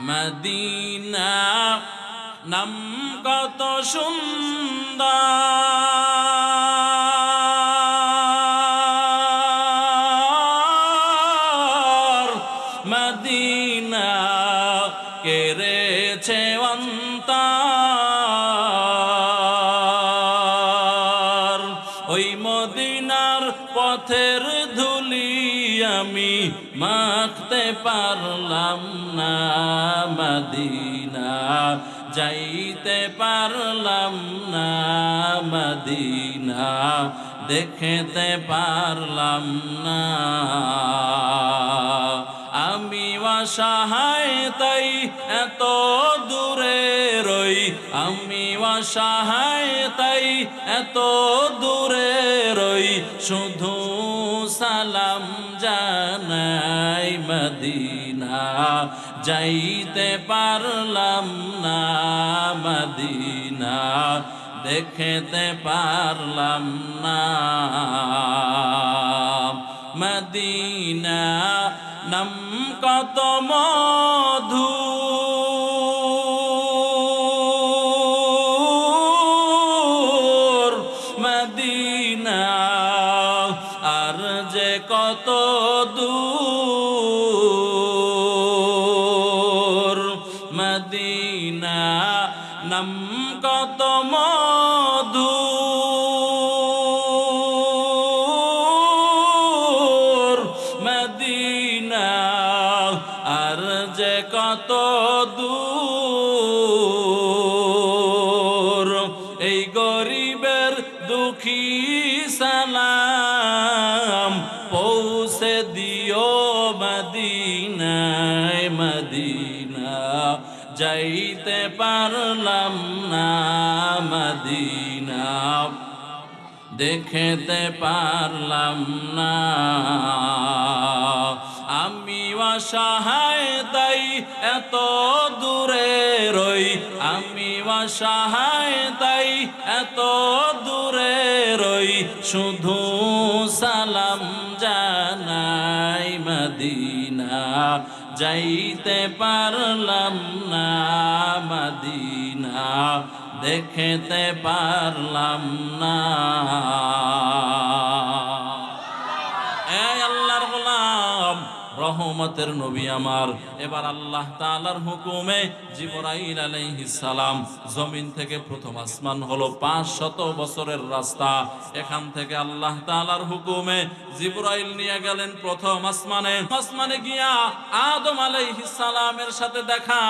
Medina নাম কত সুন্দর, মদিনা কেড়েছে অন্তর। ওই মদিনার পথের ধুলি আমি মাখতে পারলাম না, মদিনা যাইতে পারলাম না, মদিনা দেখতে পারলাম না। আমি অসহায় তাই এত দূরে রই, আমি অসহায় তাই এত দূরে রই, শুধু সালাম জানাই, মদিনা যাইতে পারলাম না, মদিনা দেখতে পারলাম না। মদিনা নাম কত মধুর, মদিনা আর যে কত দূর, মদিনা নাম কত মধুর, মদিনা আর যে কত দূর। এই গরিবের দুঃখী সালাম পৌঁছে দিও মদিনায়, মদিনা যাইতে পারলাম না, মদিনা দেখতে পারলাম না। আমি অসহায় তাই এত দূরে রই, আমি অসহায় তাই এত দূরে রই, শুধু সালাম জানাই, মদিনা যাইতে পারলাম না, মদিনা দেখতে পারলাম না। এই আল্লাহর গোলাম, রহমতের নবী আমার, এবার আল্লাহ তাআলার হুকুমে জিবরাইল আলাইহিস সালাম জমিন থেকে প্রথম আসমান হলো 500 বছরের রাস্তা। এখান থেকে আল্লাহ তাআলার হুকুমে জিবরাইল নিয়ে গেলেন প্রথম আসমানে। আসমানে গিয়া আদম আলাইহিস সালামের সাথে দেখা,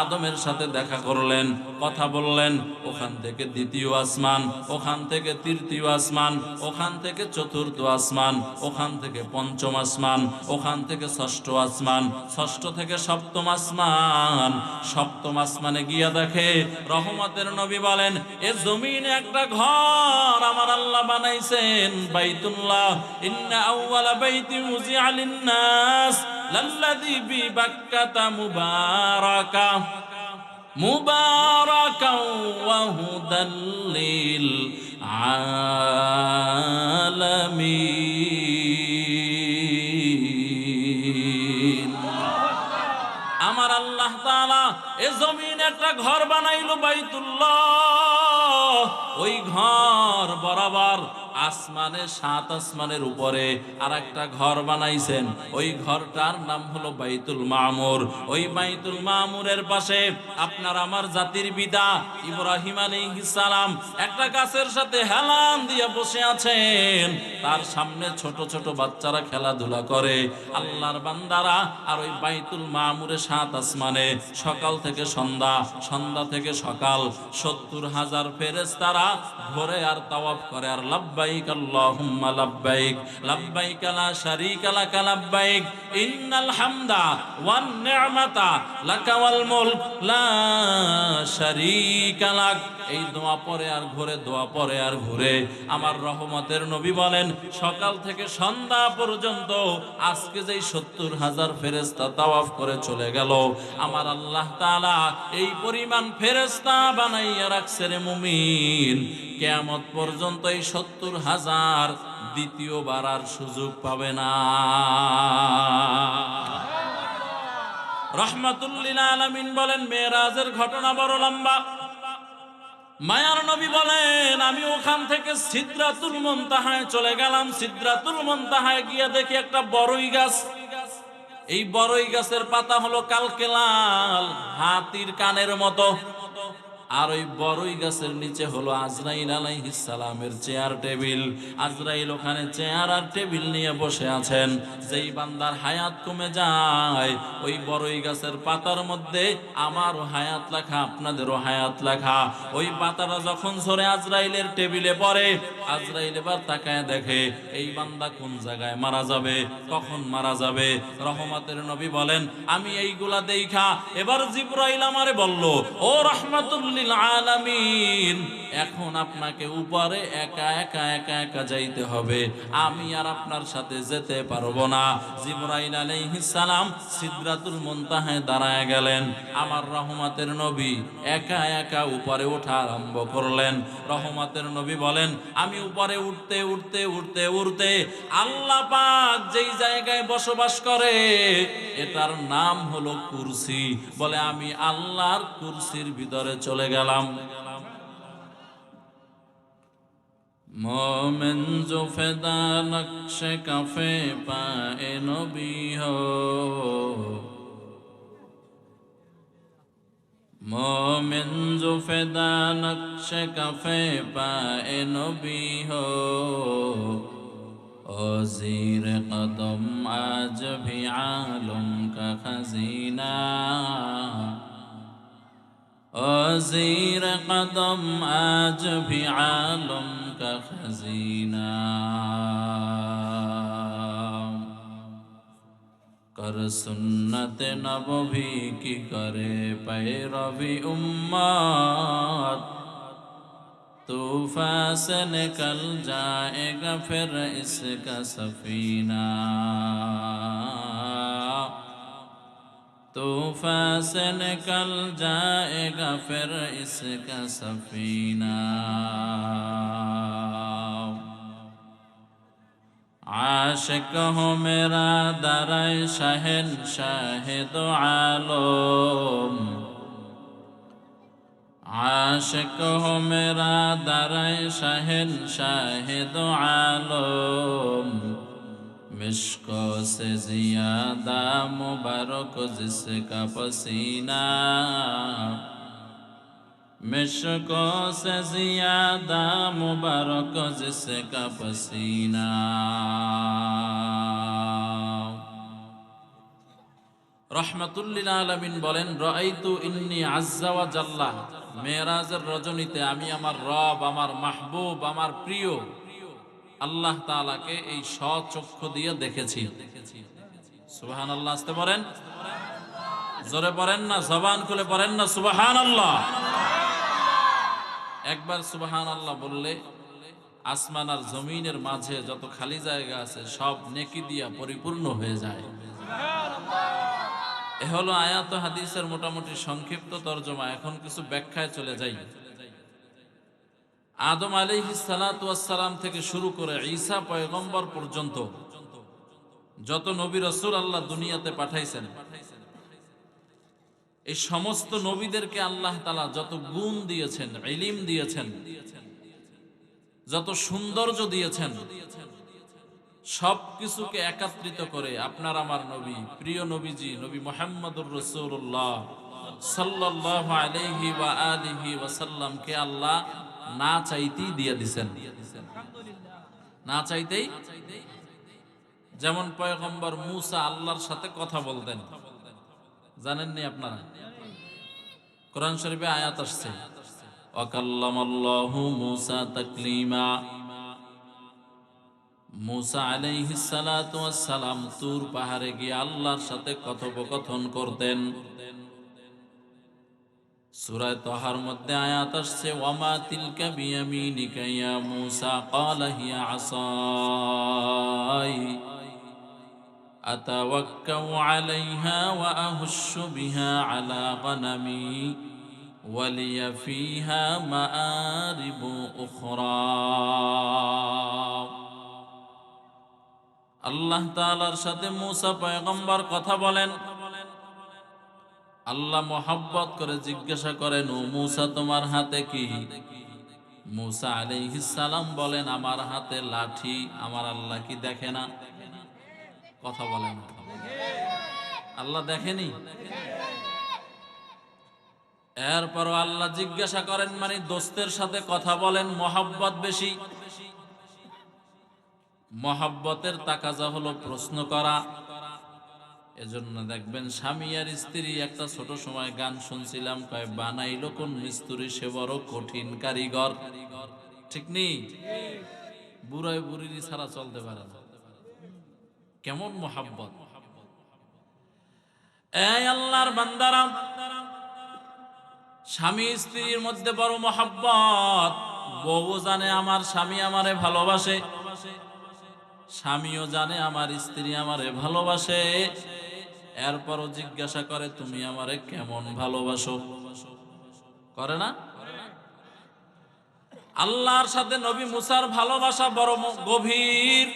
আদমের সাথে দেখা করলেন, কথা বললেন। ওখান থেকে দ্বিতীয় আসমান, ওখান থেকে তৃতীয় আসমান, ওখান থেকে চতুর্থ আসমান, ওখান থেকে পঞ্চম আসমান, ওখান থেকে ষষ্ঠ আসমান, ষষ্ঠ থেকে সপ্তম আসমান। সপ্তম আসমানে গিয়া দেখে রহমতের নবী বলেন, এ জমিনে একটা ঘর আমার আল্লাহ বানাইছেন, বাইতুল্লাহ। ইন্না আউওয়ালা বাইতি উযিআ লিন-নাস লাল্লাযী বিবাক্কাতা মুবারাকা মুবারাকাও ওয়া হুদাল লিল আলামিন। আমার আল্লাহ তাআলা এ জমিন একটা ঘর বানাইলো, বাইতুল্লাহ। ওই ঘর বরাবর আসমানে, 7 আসমানের উপরে আর একটা ঘর বানাইছেন। ওই ঘরটার নাম হলো বাইতুল মামুর। ওই বাইতুল মামুরের পাশে আপনার আমার জাতির পিতা ইব্রাহিম আলাইহিস সালাম একটা গাছের সাথে হেলান দিয়ে বসে আছেন। তার সামনে ছোট ছোট বাচ্চারা খেলাধুলা করে, আল্লাহর বান্দারা। আর ওই বাইতুল মামুরে 7 আসমানে সকাল থেকে সন্ধ্যা, সন্ধ্যা থেকে সকাল 70,000 ফেরেশতারা ঘোরে আর তাওয়াফ করে আর লাব্বাইক আল্লাহুম্মা লাব্বাইক, লাব্বাইক লা শারীকা লাকা লাব্বাইক, ইন্নাল হামদা ওয়ান নি'মাতা লাকা ওয়াল মুলক লা শারীকা লাক। এই দোয়া পরে আর ঘুরে, দোয়া পরে আর ঘুরে। আমার রহমতের নবী বলেন, সকাল থেকে সন্ধ্যা পর্যন্ত আজকে যেই 70,000 ফেরেশতা তাওয়াফ করে চলে গেল, আমার আল্লাহ তাআলা এই পরিমাণ ফেরেশতা বানাইয়া রাখছে রে মুমিন, কিয়ামত পর্যন্ত এই 70,000 দ্বিতীয়বার আর সুযোগ পাবে না। রাহমাতুল লিল আলামিন বলেন মেরাজের ঘটনা বড় লম্বা। মায়ার নবী বলেন আমি ওখান থেকে সিদরাতুল মুনতাহায় চলে গেলাম। সিদরাতুল মুনতাহায় গিয়ে দেখি একটা বড়ই গাছ। এই বড়ই গাছের পাতা হলো কালকে লাল, হাতির কানের মতো। আর ওই বড়ই গাছের নিচে হলো আজরাইল আলাইহিস সালামের চেয়ার টেবিল। আজরাইল ওখানে চেয়ার আর টেবিল নিয়ে বসে আছেন। যেই বান্দার হায়াত কমে যায় ওই বড়ই গাছের পাতার মধ্যে আমারও হায়াত লেখা, আপনাদেরও হায়াত লেখা। ওই পাতাটা যখন ঝরে আজরাইলের টেবিলে পড়ে, আজরাইল এবার তাকায় দেখে এই বান্দা কোন জায়গায় মারা যাবে, কখন মারা যাবে। রহমতের নবী বলেন আমি এইগুলা দেইখা এবার জিবরাইল আমারে বলল, ও রাহমাতুল লিল আলামিন, এখন আপনাকে উপরে একা একা একা একা যাইতে হবে, আমি আর আপনার সাথে যেতে পারবো না। জিবরাইল আলাইহিস সালাম সিদরাতুল মুনতাহায় দাঁড়ায় গেলেন। আমার রহমতের নবী একা একা উপরে ওঠা আরম্ভ করলেন। রহমতের নবী বলেন আমি উপরে উঠতে উঠতে উঠতে উঠতে আল্লাহ পাক যেই জায়গায় বসবাস করে এটার নাম হলো কুরসি। বলে আমি আল্লাহর কুরসির ভিতরে চলে গেলাম। मोमिन जो फिदा नक्श कफे पाए नबी हो, मोमिन जो फिदा नक्श कफे पाए नबी हो, ओ ज़ीर कदम आज भी आलम का खजीना, ओ ज़ीर कदम आज भी आलम का खजीना, कर सुन्नत नबवी की करे पैरवी उम्मत, तूफ़ान से निकल जाएगा फिर इसका सफीना, तूफ़ान से निकल जाएगा फिर इसका सफीना। आशिक हो मेरा दर शहंशाह दो आलम, आशिक हो मेरा दर शहंशाह दो आलम, मिश्को से ज़ियादा मुबारक जिसका पसीना, मिश्को से ज़ियादा मुबारक जिसका पसीना। रहमतुल लिल आलामीन बोलेन राआइतु इन्नी आज्जा वा जाल्ला, मेराजेर रजनीते आमी आमार रब, आमार महबूब, आमार प्रिय আল্লাহ তাআলাকে এই সচক্ষু দিয়ে দেখেছি। সুবহানাল্লাহ। আসতে পারেন, জোরে পড়েন না, জবান খুলে পড়েন না সুবহানাল্লাহ। একবার সুবহানাল্লাহ বললে আসমান আর জমিনের মাঝে যত খালি জায়গা আছে সব নেকি দিয়া পরিপূর্ণ হয়ে যায়। এ হলো আয়াত ও হাদিসের মোটামুটি সংক্ষিপ্ত তরজমা। এখন কিছু ব্যাখ্যায় চলে যাই। আদম আলাইহিস সালাতু ওয়াস সালাম থেকে শুরু করে ঈসা পয়গম্বর পর্যন্ত যত নবী রাসূল আল্লাহ দুনিয়াতে পাঠাইছেন, এই সমস্ত নবীদেরকে আল্লাহ তাআলা যত গুণ দিয়েছেন, ইলম দিয়েছেন, যত সৌন্দর্য দিয়েছেন, সবকিছুকে একত্রিত করে আপনার আমার নবী, প্রিয় নবীজি নবী মুহাম্মদুর রাসূলুল্লাহ সাল্লাল্লাহু আলাইহি ওয়া আলিহি ওয়াসাল্লামকে আল্লাহ না চাইতেই দিয়ে দিছেন। না চাইতেই, যেমন পয়গম্বর মূসা আল্লাহর সাথে কথা বলতেন, জানেননি আপনারা? কোরআন শরীফে আয়াত আসছে ওয়া কাল্লামাল্লাহু মূসা তাকলিমা। মূসা আলাইহিস সালাতু ওয়াস সালাম তুর পাহাড়ে গিয়ে আল্লাহর সাথে কথোপকথন করতেন। সূরা তাহার মধ্যে আয়াত আসছে ওয়ামা তিলকা বিয়ামিনিকা ইয়া মূসা ক্বালা হিয়া আসাই আতাওয়াক্কাউ আলাইহা ওয়া আহুশশু বিহা আলা গনামি ওয়া লিয়া ফিহা মাআরিবু উখরা। আল্লাহ তাআলার সাথে মূসা পয়গম্বর কথা বলেন। আল্লাহ মোহাব্বত করে জিজ্ঞাসা করেন, ও মূসা তোমার হাতে কি? মূসা আলাইহিস সালাম বলেন, আমার হাতে লাঠি। আমার আল্লাহ কি দেখে না? কথা বলেন, আল্লাহ দেখেনি? এরপরও আল্লাহ জিজ্ঞাসা করেন, মানে দোস্তের সাথে কথা বলেন, মহাব্বত বেশি। মহাব্বতের তাকাজা হলো প্রশ্ন করা। এজন্য দেখবেন স্বামী আর স্ত্রী, একটা ছোট সময় গান শুনছিলাম, কয় বানাইলো কোন মিস্ত্রি সে বড় কঠিন কারিগর। ঠিক নেই? বুড়ায় বুড়িরই ছাড়া চলতে পারে না। কেমন মহাব্বত! এই আল্লাহর বান্দারা, স্বামী স্ত্রীর মধ্যে বড় মহাব্বত। বউ জানে আমার স্বামী আমারে ভালোবাসে, স্বামীও জানে আমার স্ত্রী আমারে ভালোবাসে। এরপরও জিজ্ঞাসা করে, তুমি আমারে কেমন ভালোবাসো? করে না? আল্লাহর সাথে নবী মুসার ভালোবাসা বড় গভীর।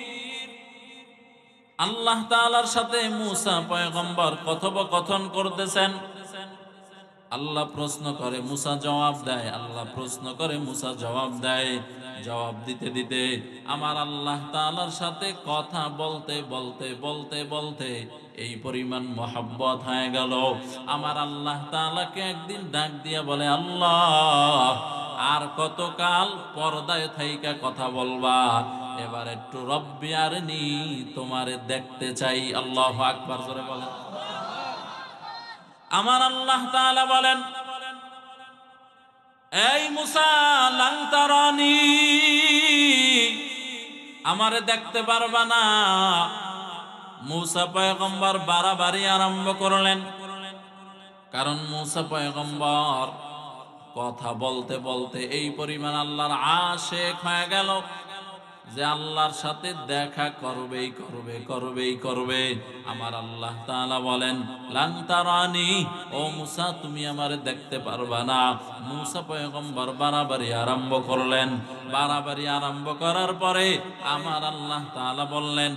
আল্লাহ তাআলার সাথে মুসা পয়গম্বর কথোপকথন করতেছেন। আল্লাহ প্রশ্ন করে, মুসা জবাব দেয়। আল্লাহ প্রশ্ন করে, মুসা জবাব দেয়। জবাব দিতে দিতে আমার আল্লাহ তাআলার সাথে কথা বলতে বলতে বলতে বলতে এই পরিমাণ মহব্বত হয়ে গেল। আমার আল্লাহ তাআলাকে একদিন ডাক দিয়া বলে, আল্লাহ আর কতকাল পর্দায় থাইকা কথা বলবা? এবার একটু রব্বি আরনি, তোমারে দেখতে চাই। আল্লাহু আকবার, জোরে বলেন। আমার আল্লাহ তাআলা বলেন, এই মুসা লান তারানি, আমারে দেখতে পারবা না। মুসা পয়গম্বর বাড়াবাড়ি আরম্ভ করলেন, কারণ মুসা পয়গম্বর কথা বলতে বলতে এই পরিমাণ আল্লাহর আশিক হয়ে গেল যে আল্লাহর সাথে দেখা করবেই করবে করবেই করবে। আমার আল্লাহ তাআলা বলেন, লান তারানি, ও মুসা তুমি আমারে দেখতে পারবা না। মুসা পয়গম্বর বাড়াবাড়ি আরম্ভ করলেন। বাড়াবাড়ি আরম্ভ করার পরে আমার আল্লাহ তাআলা বললেন,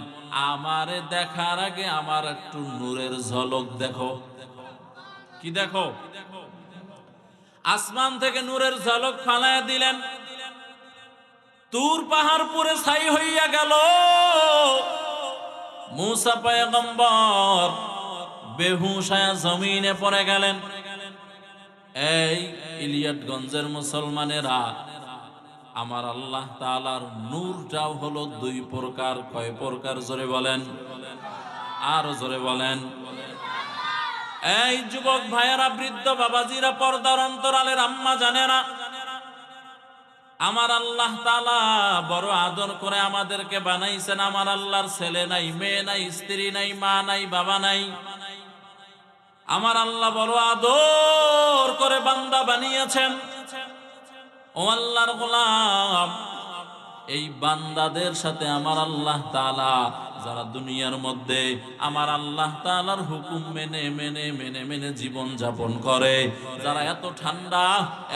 আমারে দেখার আগে আমার একটু নূরের ঝলক দেখো। কি দেখো? আসমান থেকে নূরের ঝলক ফালায়া দিলেন। তুর পাহাড় পুরে ছাই হইয়া গেল। মুসা পয়গম্বর বেহুশ হয়ে জমিনে পড়ে গেলেন। এই ইলিয়াটগঞ্জের মুসলমানেরা, আমার আল্লাহ তাআলার নূরটাও হলো দুই প্রকার। কয় প্রকার? জোরে বলেন, আর জোরে বলেন। এই যুবক ভাইয়েরা, বৃদ্ধ বাবাজিরা, পর্দার অন্তরালের আম্মা জানেরা, আমার আল্লাহ তাআলা বড় আদর করে আমাদেরকে বানাইছেন। আমার আল্লাহর ছেলে নাই, মেয়ে নাই, স্ত্রী নাই, মা নাই, বাবা নাই। আমার আল্লাহ বড় আদর করে বান্দা বানিয়েছেন। ও আল্লাহর গোলাম, এই বান্দাদের সাথে আমার আল্লাহ তাআলা, যারা দুনিয়ার মধ্যে আমার আল্লাহ তাআলার হুকুম মেনে মেনে মেনে মেনে জীবন যাপন করে, যারা এত ঠান্ডা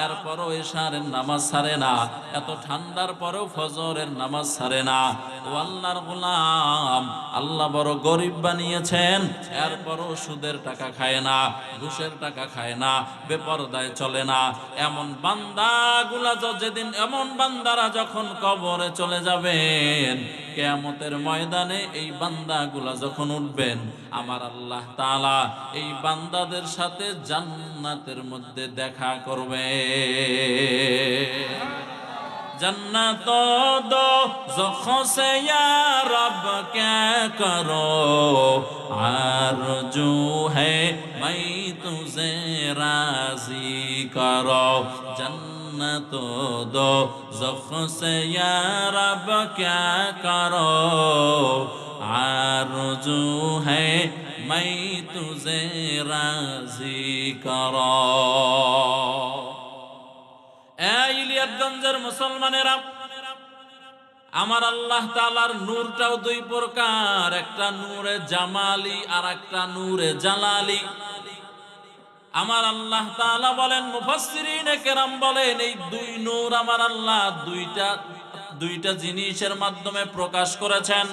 এরপরও এশারের নামাজ ছাড়ে না, এত ঠান্ডার পরেও ফজরের নামাজ ছাড়ে না। ও আল্লাহর গোলাম, আল্লাহ বড় গরিব বানিয়েছেন, এরপরও সুদের টাকা খায় না, ঘুষের টাকা খায় না, বেপরদায় চলে না। এমন বান্দাগুলা যেদিন, এমন বান্দারা যখন কবরে চলে যাবেন, কিয়ামতের ময়দানে এই বান্দাগুলা যখন উঠবেন, আমার আল্লাহ তাআলা এই বান্দাদের সাথে জান্নাতের মধ্যে দেখা করবে। जन्नत दो ज़ोखों से या रब क्या करो, आरज़ू है मैं तुझे राज़ी करो। जन्नत दो ज़ोखों से या रब क्या करो, आरज़ू है मैं तुझे राज़ी करो। ইলিয়াটগঞ্জের মুসলমানেরা, আমার আল্লাহ তাআলার নূরটাও দুই প্রকার, একটা নূরে জামালি আর একটা নূরে জালালি। আমার আল্লাহ তাআলা বলেন, মুফাসসিরিনে কেরাম বলেন, এই দুই নূর আমার আল্লাহ দুইটা দুইটা জিনিসের মাধ্যমে প্রকাশ করেছেন।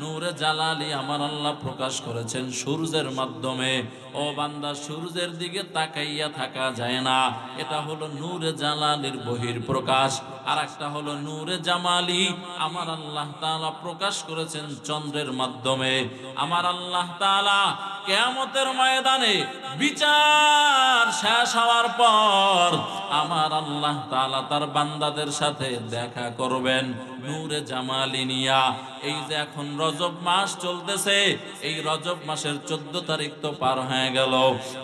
নূরে জালালি আমার আল্লাহ প্রকাশ করেছেন সূর্যের মাধ্যমে। ও বান্দা, সূর্যের দিকে তাকাইয়া থাকা যায় না, এটা হলো নূরে জালালির বহির প্রকাশ। আর একটা হলো নূরে জামালি, আমার আল্লাহ তাআলা প্রকাশ করেছেন চন্দ্রের মাধ্যমে। আমার আল্লাহ তাআলা কিয়ামতের ময়দানে বিচার শেষ হওয়ার পর আমার আল্লাহ তাআলা তার বান্দাদের সাথে দেখা করবেন নূরে জামালি নিয়া। এই যে এখন রজব মাস চলতেছে, এই রজব মাসের 14 তারিখ তো পার হয়ে গেল।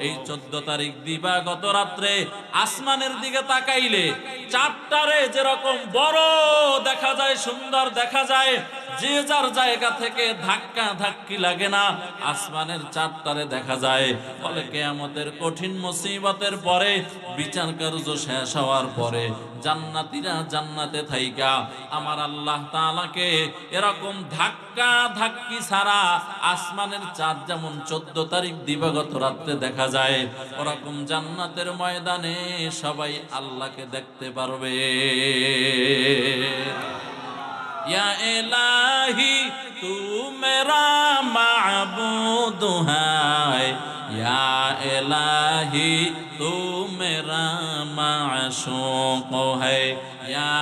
এই 14 তারিখ দিবাগত রাত্রে আসমানের দিকে তাকাইলে চাঁদটারে যেরকম বড় দেখা যায়, সুন্দর দেখা যায়, যে যার জায়গা থেকে ধাক্কা ধাক্কি লাগে না, আসমানের চাঁদটারে দেখা যায়। বলে কিয়ামতের কঠিন মুসিবতের পরে, বিচার কার্য শেষ হওয়ার পরে জান্নাতীরা জান্নাতে থাইকা আমার আল্লাহ তাআলাকে এরকম ধাক্কা ধাক্কি ছাড়া আসমানের চাঁদ যেমন 14 তারিখ দিবাগত রাত্রে দেখা যায়, ওরকম জান্নাতের ময়দানে সবাই আল্লাহকে দেখতে পারবে। या इलाही तू मेरा माबूद है, या इलाही तू मेरा माशूक है, या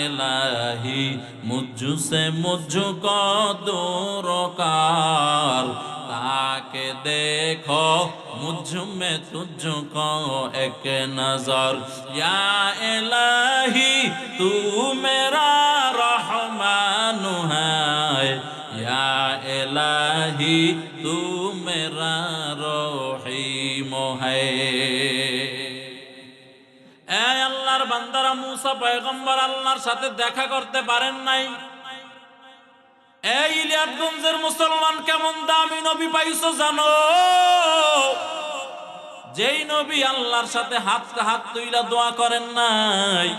इलाही मुझसे मुझको दूर कर, ताके देखो मुझ में तुझको एक नजर, या इलाही तू मेरा रहमान है, या इलाही तू मेरा रहीम है। এই আল্লাহর বান্দারা, মুসা পয়গম্বর আল্লাহর সাথে দেখা করতে পারেন নাই। এই ইলিয়াতগঞ্জের মুসলমান কেমন দামি নবী পাইছো জানো? যেই নবী আল্লাহর সাথে হাত তুইলা দোয়া করেন নাই,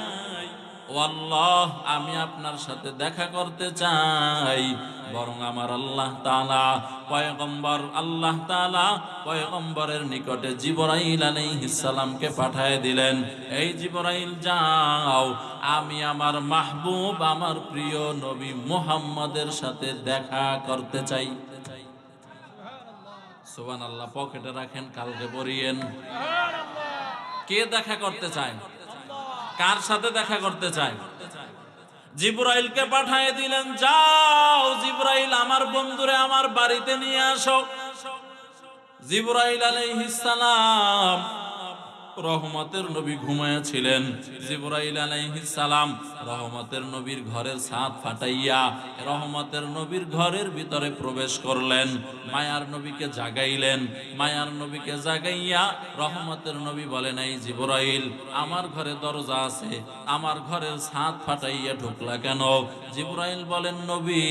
ও আল্লাহ আমি আপনার সাথে দেখা করতে চাই, বরং আমার আল্লাহ তাআলা পয়গম্বর, আল্লাহ তাআলা পয়গম্বরের নিকটে জিবরাইল আলাইহিস সালামকে পাঠিয়ে দিলেন। এই জিবরাইল যাও, আমি আমার মাহবুব, আমার প্রিয় নবী মুহাম্মাদের সাথে দেখা করতে চাই। সুবহানাল্লাহ। পকেটে রাখেন, কালকে পড়িয়েন। কে দেখা করতে চায়? কার সাথে দেখা করতে চায়? জিবরাইলকে পাঠিয়ে দিলেন, যাও জিবরাইল আমার বন্ধুরে আমার বাড়িতে নিয়ে আসো। জিবরাইল আলাইহিস সালাম রহমতের নবী ঘুমায়াছিলেন। জিবরাইল আলাইহিস সালাম রহমতের নবীর ঘরের ছাদ ফাটাইয়া রহমতের নবীর ঘরের ভিতরে প্রবেশ করলেন। মায়ার নবীকে জাগাইলেন। মায়ার নবীকে জাগাইয়া রহমতের নবী বলেন, এই জিবরাইল, আমার ঘরে দরজা আছে, আমার ঘরের ছাদ ফাটাইয়া ঢুকলা কেন? জিবরাইল বলেন, নবী,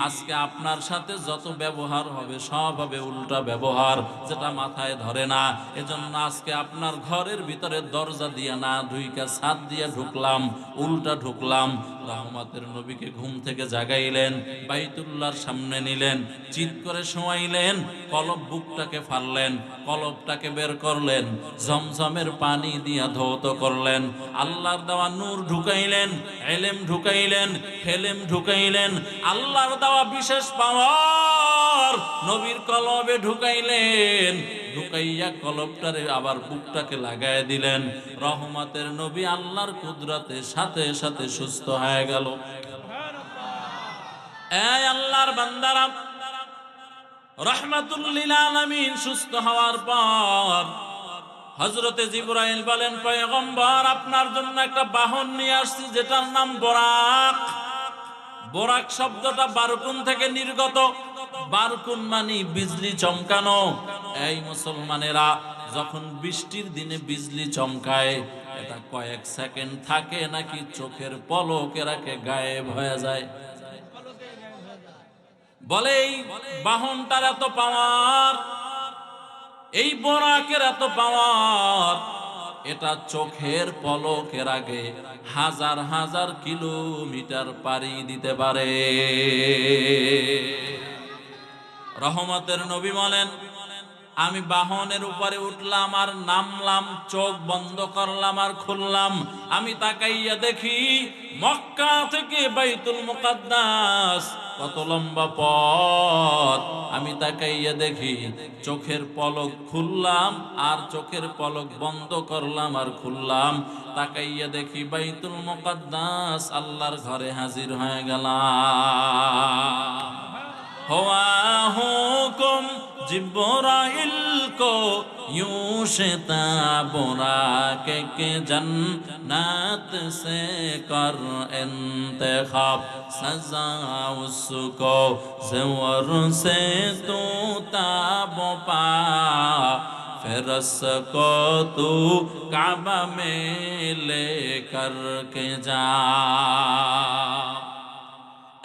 আজকে আপনার সাথে যত ব্যবহার হবে সব হবে উল্টা ব্যবহার, যেটা মাথায় ধরে না। এজন্য আজকে আপনার ঘরের ভিতরে দরজা দিয়া না ঢুইকা ছাদ দিয়া ঢুকলাম, উল্টা ঢুকলাম। রহমতের নবীকে ঘুম থেকে জাগাইলেন, বাইতুল্লাহর সামনে নিলেন, চিৎ করে শোয়াইলেন, কলব বুকটাকে ফাড়লেন, কলবটাকে বের করলেন, ঝমঝমের পানি দিয়া ধৌত করলেন, আল্লাহর দেওয়া নূর ঢুকাইলেন, ইলম ঢুকাইলেন, হেলেম ঢুকাইলেন, আল্লাহর দেওয়া বিশেষ পাওয়ার নবীর কলবে ঢুকাইলেন। ঢুকাইয়া কলবটারে আবার বুকটাকে লাগায় দিলেন। রহমতের নবী আল্লাহর কুদরতে সাথে সাথে সুস্থ হয়ে গেল। এই আল্লাহর বান্দারা, রাহমাতুল লিল আলামিন সুস্থ হওয়ার পর হযরতে জিবরাইল বলেন, পয়গম্বর, আপনার জন্য একটা বাহন নিয়ে আসছি, যেটার নাম বোরাক। বোরাক শব্দটা বারকুন থেকে নির্গত। বারকুন মানে বিজলি চমকানো। এই মুসলমানেরা, যখন বৃষ্টির দিনে বিজলি চমকায়, এটা কয়েক সেকেন্ড থাকে নাকি চোখের পলকের আগে গায়েব হয়ে যায়? বলে এই বাহনটার এত পাওয়ার, এই বোরাকের এত পাওয়ার, এটা চোখের পলকের আগে হাজার হাজার কিলোমিটার পাড়ি দিতে পারে। রহমতের নবী বলেন, আমি বাহনের উপরে উঠলাম আর নামলাম, চোখ বন্ধ করলাম আর খুললাম। আমি তাকাইয়া দেখি মক্কা থেকে বাইতুল মুকাদ্দাস কত লম্বা পথ। আমি তাকাইয়া দেখি চোখের পলক খুললাম আর চোখের পলক বন্ধ করলাম আর খুললাম। তাকাইয়া দেখি বাইতুল মুকাদ্দাস আল্লাহর ঘরে হাজির হয়ে গেলাম। हुआ हुकुम जिब्राइल को यूं शिताब बुराके के जन्नत से कर इंतखाब सजा उसको ज़वर से तू ताब पा फिरस को तू काबा में लेकर के जा।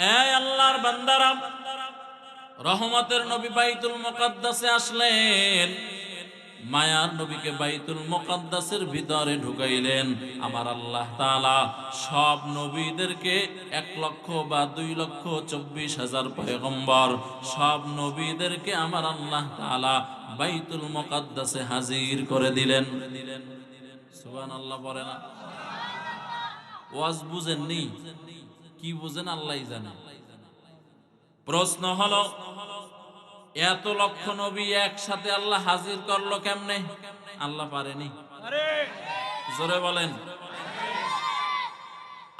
ए अल्लाहर बंदारा, রহমতের নবী বাইতুল মুকাদ্দাসে আসলেন। মায়ার নবীকে বাইতুল মুকাদ্দাসের ভিতরে ঢুকাইলেন। আমার আল্লাহ তাআলা সব নবীদেরকে 1,00,000 বা 2,24,000 পয়গম্বর, সব নবীদেরকে আমার আল্লাহ তাআলা বাইতুল মুকাদ্দাসে হাজির করে দিলেন। সুবহানাল্লাহ পড়ে না? ওয়াজ বুঝেননি? কি বুঝেন আল্লাহই জানে। প্রশ্ন হলো, এত লক্ষ নবী একসাথে আল্লাহ হাজির করলো কেমনে? আল্লাহ পারেনি? জোরে বলেন।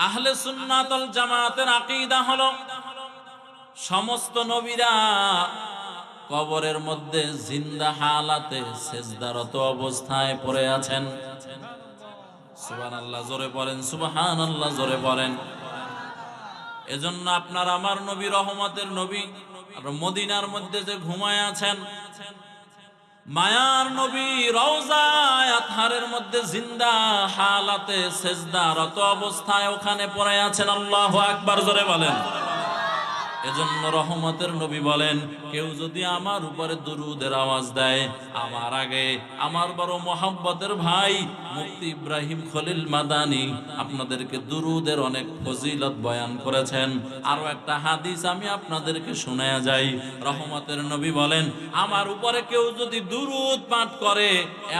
আহলে সুন্নাত ওয়াল জামাতের আকীদা হলো সমস্ত নবীরা কবরের মধ্যে জিন্দা হালাতে সেজদারত অবস্থায় পড়ে আছেন। সুবহানাল্লাহ জোরে পড়েন, সুবহানাল্লাহ জোরে পড়েন। এজন্য আপনার আমার নবী রহমতের নবী আর মদিনার মধ্যে যে ঘুমায় আছেন, মায়ার নবী রওজায়ে আতহারের মধ্যে জিন্দা হালাতে সেজদারত অবস্থায় ওখানে পড়ে আছেন। আল্লাহু আকবার জোরে বলেন। এজন্য রহমতের নবী বলেন, কেউ যদি আমার উপরে দুরূদের আওয়াজ দেয়, আমার আগে আমার বড় মহব্বতের ভাই মুফতি ইব্রাহিম খলিল মাদানী আপনাদেরকে দুরূদের অনেক ফজিলত বয়ান করেছেন। আরো একটা হাদিস আমি আপনাদেরকে শোনায়া যাই। রহমতের নবী বলেন, আমার উপরে কেউ যদি দুরূদ পাঠ করে,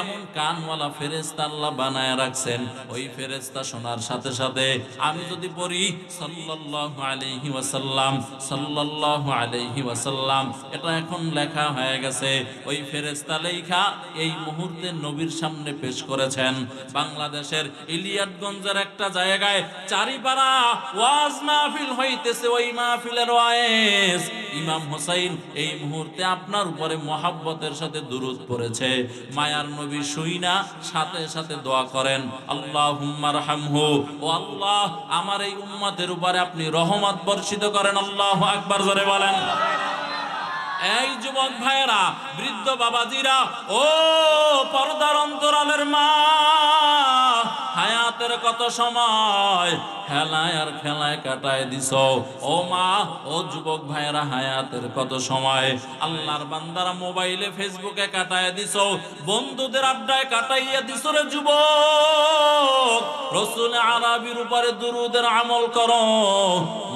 এমন কানওয়ালা ফেরেশতা আল্লাহ বানায় রাখছেন, ওই ফেরেশতা শোনার সাথে সাথে আমি যদি পড়ি সাল্লাল্লাহু আলাইহি ওয়াসাল্লাম, সাল্লাল্লাহু আলাইহি ওয়াসাল্লাম, এটা এখন লেখা হয়ে গেছে। ওই ফেরেশতা লেখা এই মুহূর্তে নবীর সামনে পেশ করেছেন। বাংলাদেশের ইলিয়াটগঞ্জের একটা জায়গায় চারিপাড়া ওয়াজ মাহফিল হইতেছে। ওই মাহফিলের ওয়াইজ ইমাম হোসাইন এই মুহূর্তে আপনার উপরে মহাব্বতের সাথে দুরূদ পড়েছে। মায়ার নবী শুইনা সাথে সাথে দোয়া করেন, আল্লাহুম্মা রহমহু, ও আল্লাহ আমার এই উম্মতের উপরে আপনি রহমত বর্ষিত করেন। আল্লাহু আকবার জোরে বলেন। এই যুবক ভাইয়েরা, বৃদ্ধ বাবাজিরা, ও পর্দার অন্তরালের মা, হায়াতের কত সময় খেলায় আর খেলায় কাটায় দিছ। ও মা, ও যুবক ভাইয়েরা, হায়াতের কত সময় আল্লাহর বান্দারা মোবাইলে ফেসবুকে কাটায় দিছ, বন্ধুদের আড্ডায় কাটাইয়া দিছ রে যুবক। রাসূল আরবির উপরে দুরূদের আমল করো।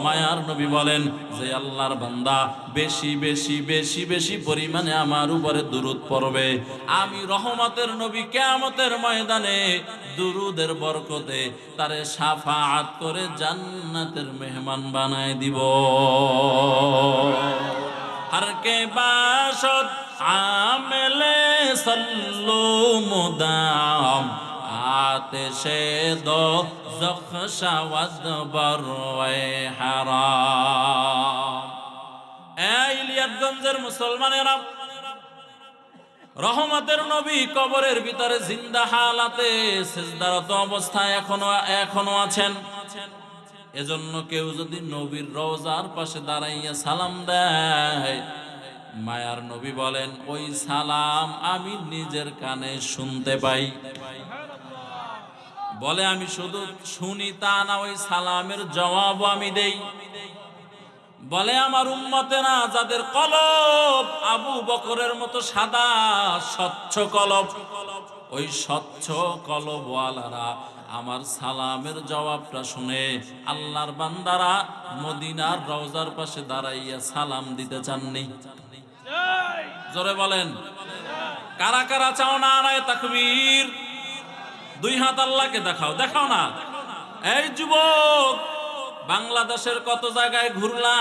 মায়ার নবী বলেন, যে আল্লাহর বান্দা বেশি বেশি বেশি বেশি পরিমাণে আমার উপরে দুরূদ পড়বে, আমি রহমতের নবী কিয়ামতের ময়দানে দুরূদের বরকতে তারে শাফাআত করে জান্নাতের মেহমান বানায় দিব। हर के बाशत आमिले सल्लु मुदाम आतिशे दो ज़ख्शवद बरवे हराम। ইলিয়াটগঞ্জের মুসলমানেরা, রহমতের নবী কবরের ভিতরে জিন্দা হালাতে সিজদারত অবস্থায় এখনো আছেন। এজন্য কেউ যদি নবীর রওজার পাশে দাঁড়াইয়া সালাম দেয়, মায়ার নবী বলেন, ওই সালাম আমি নিজের কানে শুনতে পাই। বলে আমি শুধু শুনি তা না, ওই সালামের জবাব আমি দেই। বলে আমার উম্মতেরা যাদের কলব আবু বকরের মতো সাদা স্বচ্ছ কলব, ওই স্বচ্ছ কলবওয়ালারা আমার সালামের জবাবটা শুনে আল্লাহর বান্দারা মদিনার রওজার পাশে দাঁড়াইয়া সালাম দিতে চাননি? জোরে বলেন। কারা কারা চাও না নারায়ে তাকবীর? দুই হাত আল্লাহকে দেখাও, দেখাও না। এই যুবক, বাংলাদেশের কত জায়গায় ঘুরলা,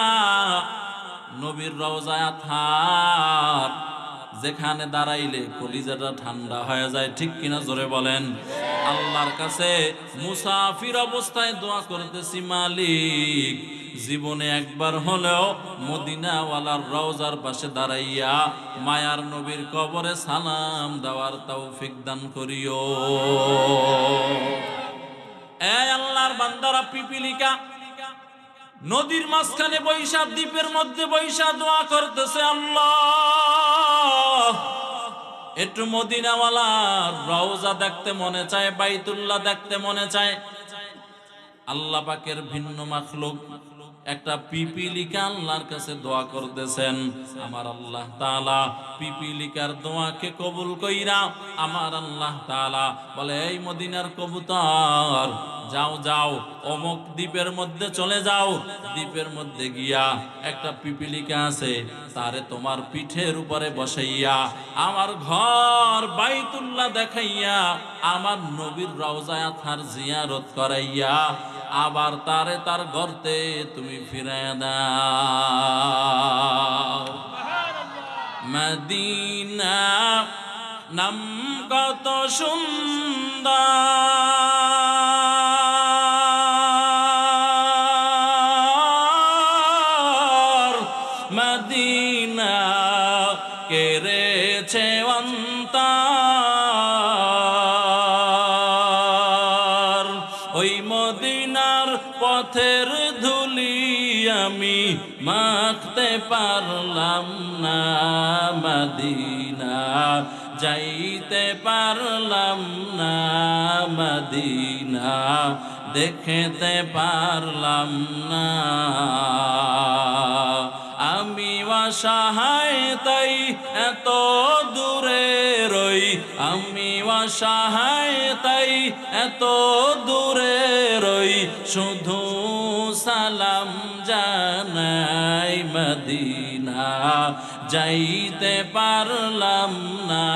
নবীর রওজায় আতহার, যেখানে দাঁড়াইলে কলিজাটা ঠান্ডা হয়ে যায়, ঠিক কিনা জোরে বলেন। আল্লাহর কাছে মুসাফির অবস্থায় দোয়া করতেছি, মালিক জীবনে একবার হলেও মদিনাওয়ালার রওজার পাশে দাঁড়াইয়া মায়ার নবীর কবরে সালাম দেওয়ার তৌফিক দান করিও। এই আল্লাহর বান্দারা, পিপিলিকা নদীর মাঝখানে বৈশা, দ্বীপের মধ্যে বৈশা দোয়া করতেছে, আল্লাহ একটু মদিনাওয়ালার রওজা দেখতে মনে চায়, বাইতুল্লাহ দেখতে মনে চায়। আল্লাহ পাকের ভিন্ন মাখলুক একটা পিপিলিকা আল্লাহর কাছে দোয়া করতেছেন। আমার আল্লাহ তাআলা পিপিলিকার দোয়াকে কবুল কইরা আমার আল্লাহ তাআলা বলে, এই মদিনার কবুতর, যাও যাও অমুক দ্বীপের মধ্যে চলে যাও, দ্বীপের মধ্যে গিয়া একটা পিপিলিকা আছে, তারে তোমার পিঠের উপরে বসাইয়া আমার ঘর বাইতুল্লাহ দেখাইয়া আমার নবীর রওজায় আতহার জিয়ারত করাইয়া আবার তারে তার গর্তে তুমি ফিরাইয়া দাও। মদিনা নাম কত সুন্দর, মদিনা কেড়েছে অন্তর, ওই মদিনার পথের ধুলি আমি মাখতে পারলাম না, মদিনা যাইতে পারলাম না, মদিনা দেখতে পারলাম না। আমি অসহায় তাই এত দূরে রই, আমি অসহায় তাই এত দূরে রই, শুধু সালাম জানাই, মদিনা যাইতে পারলাম না,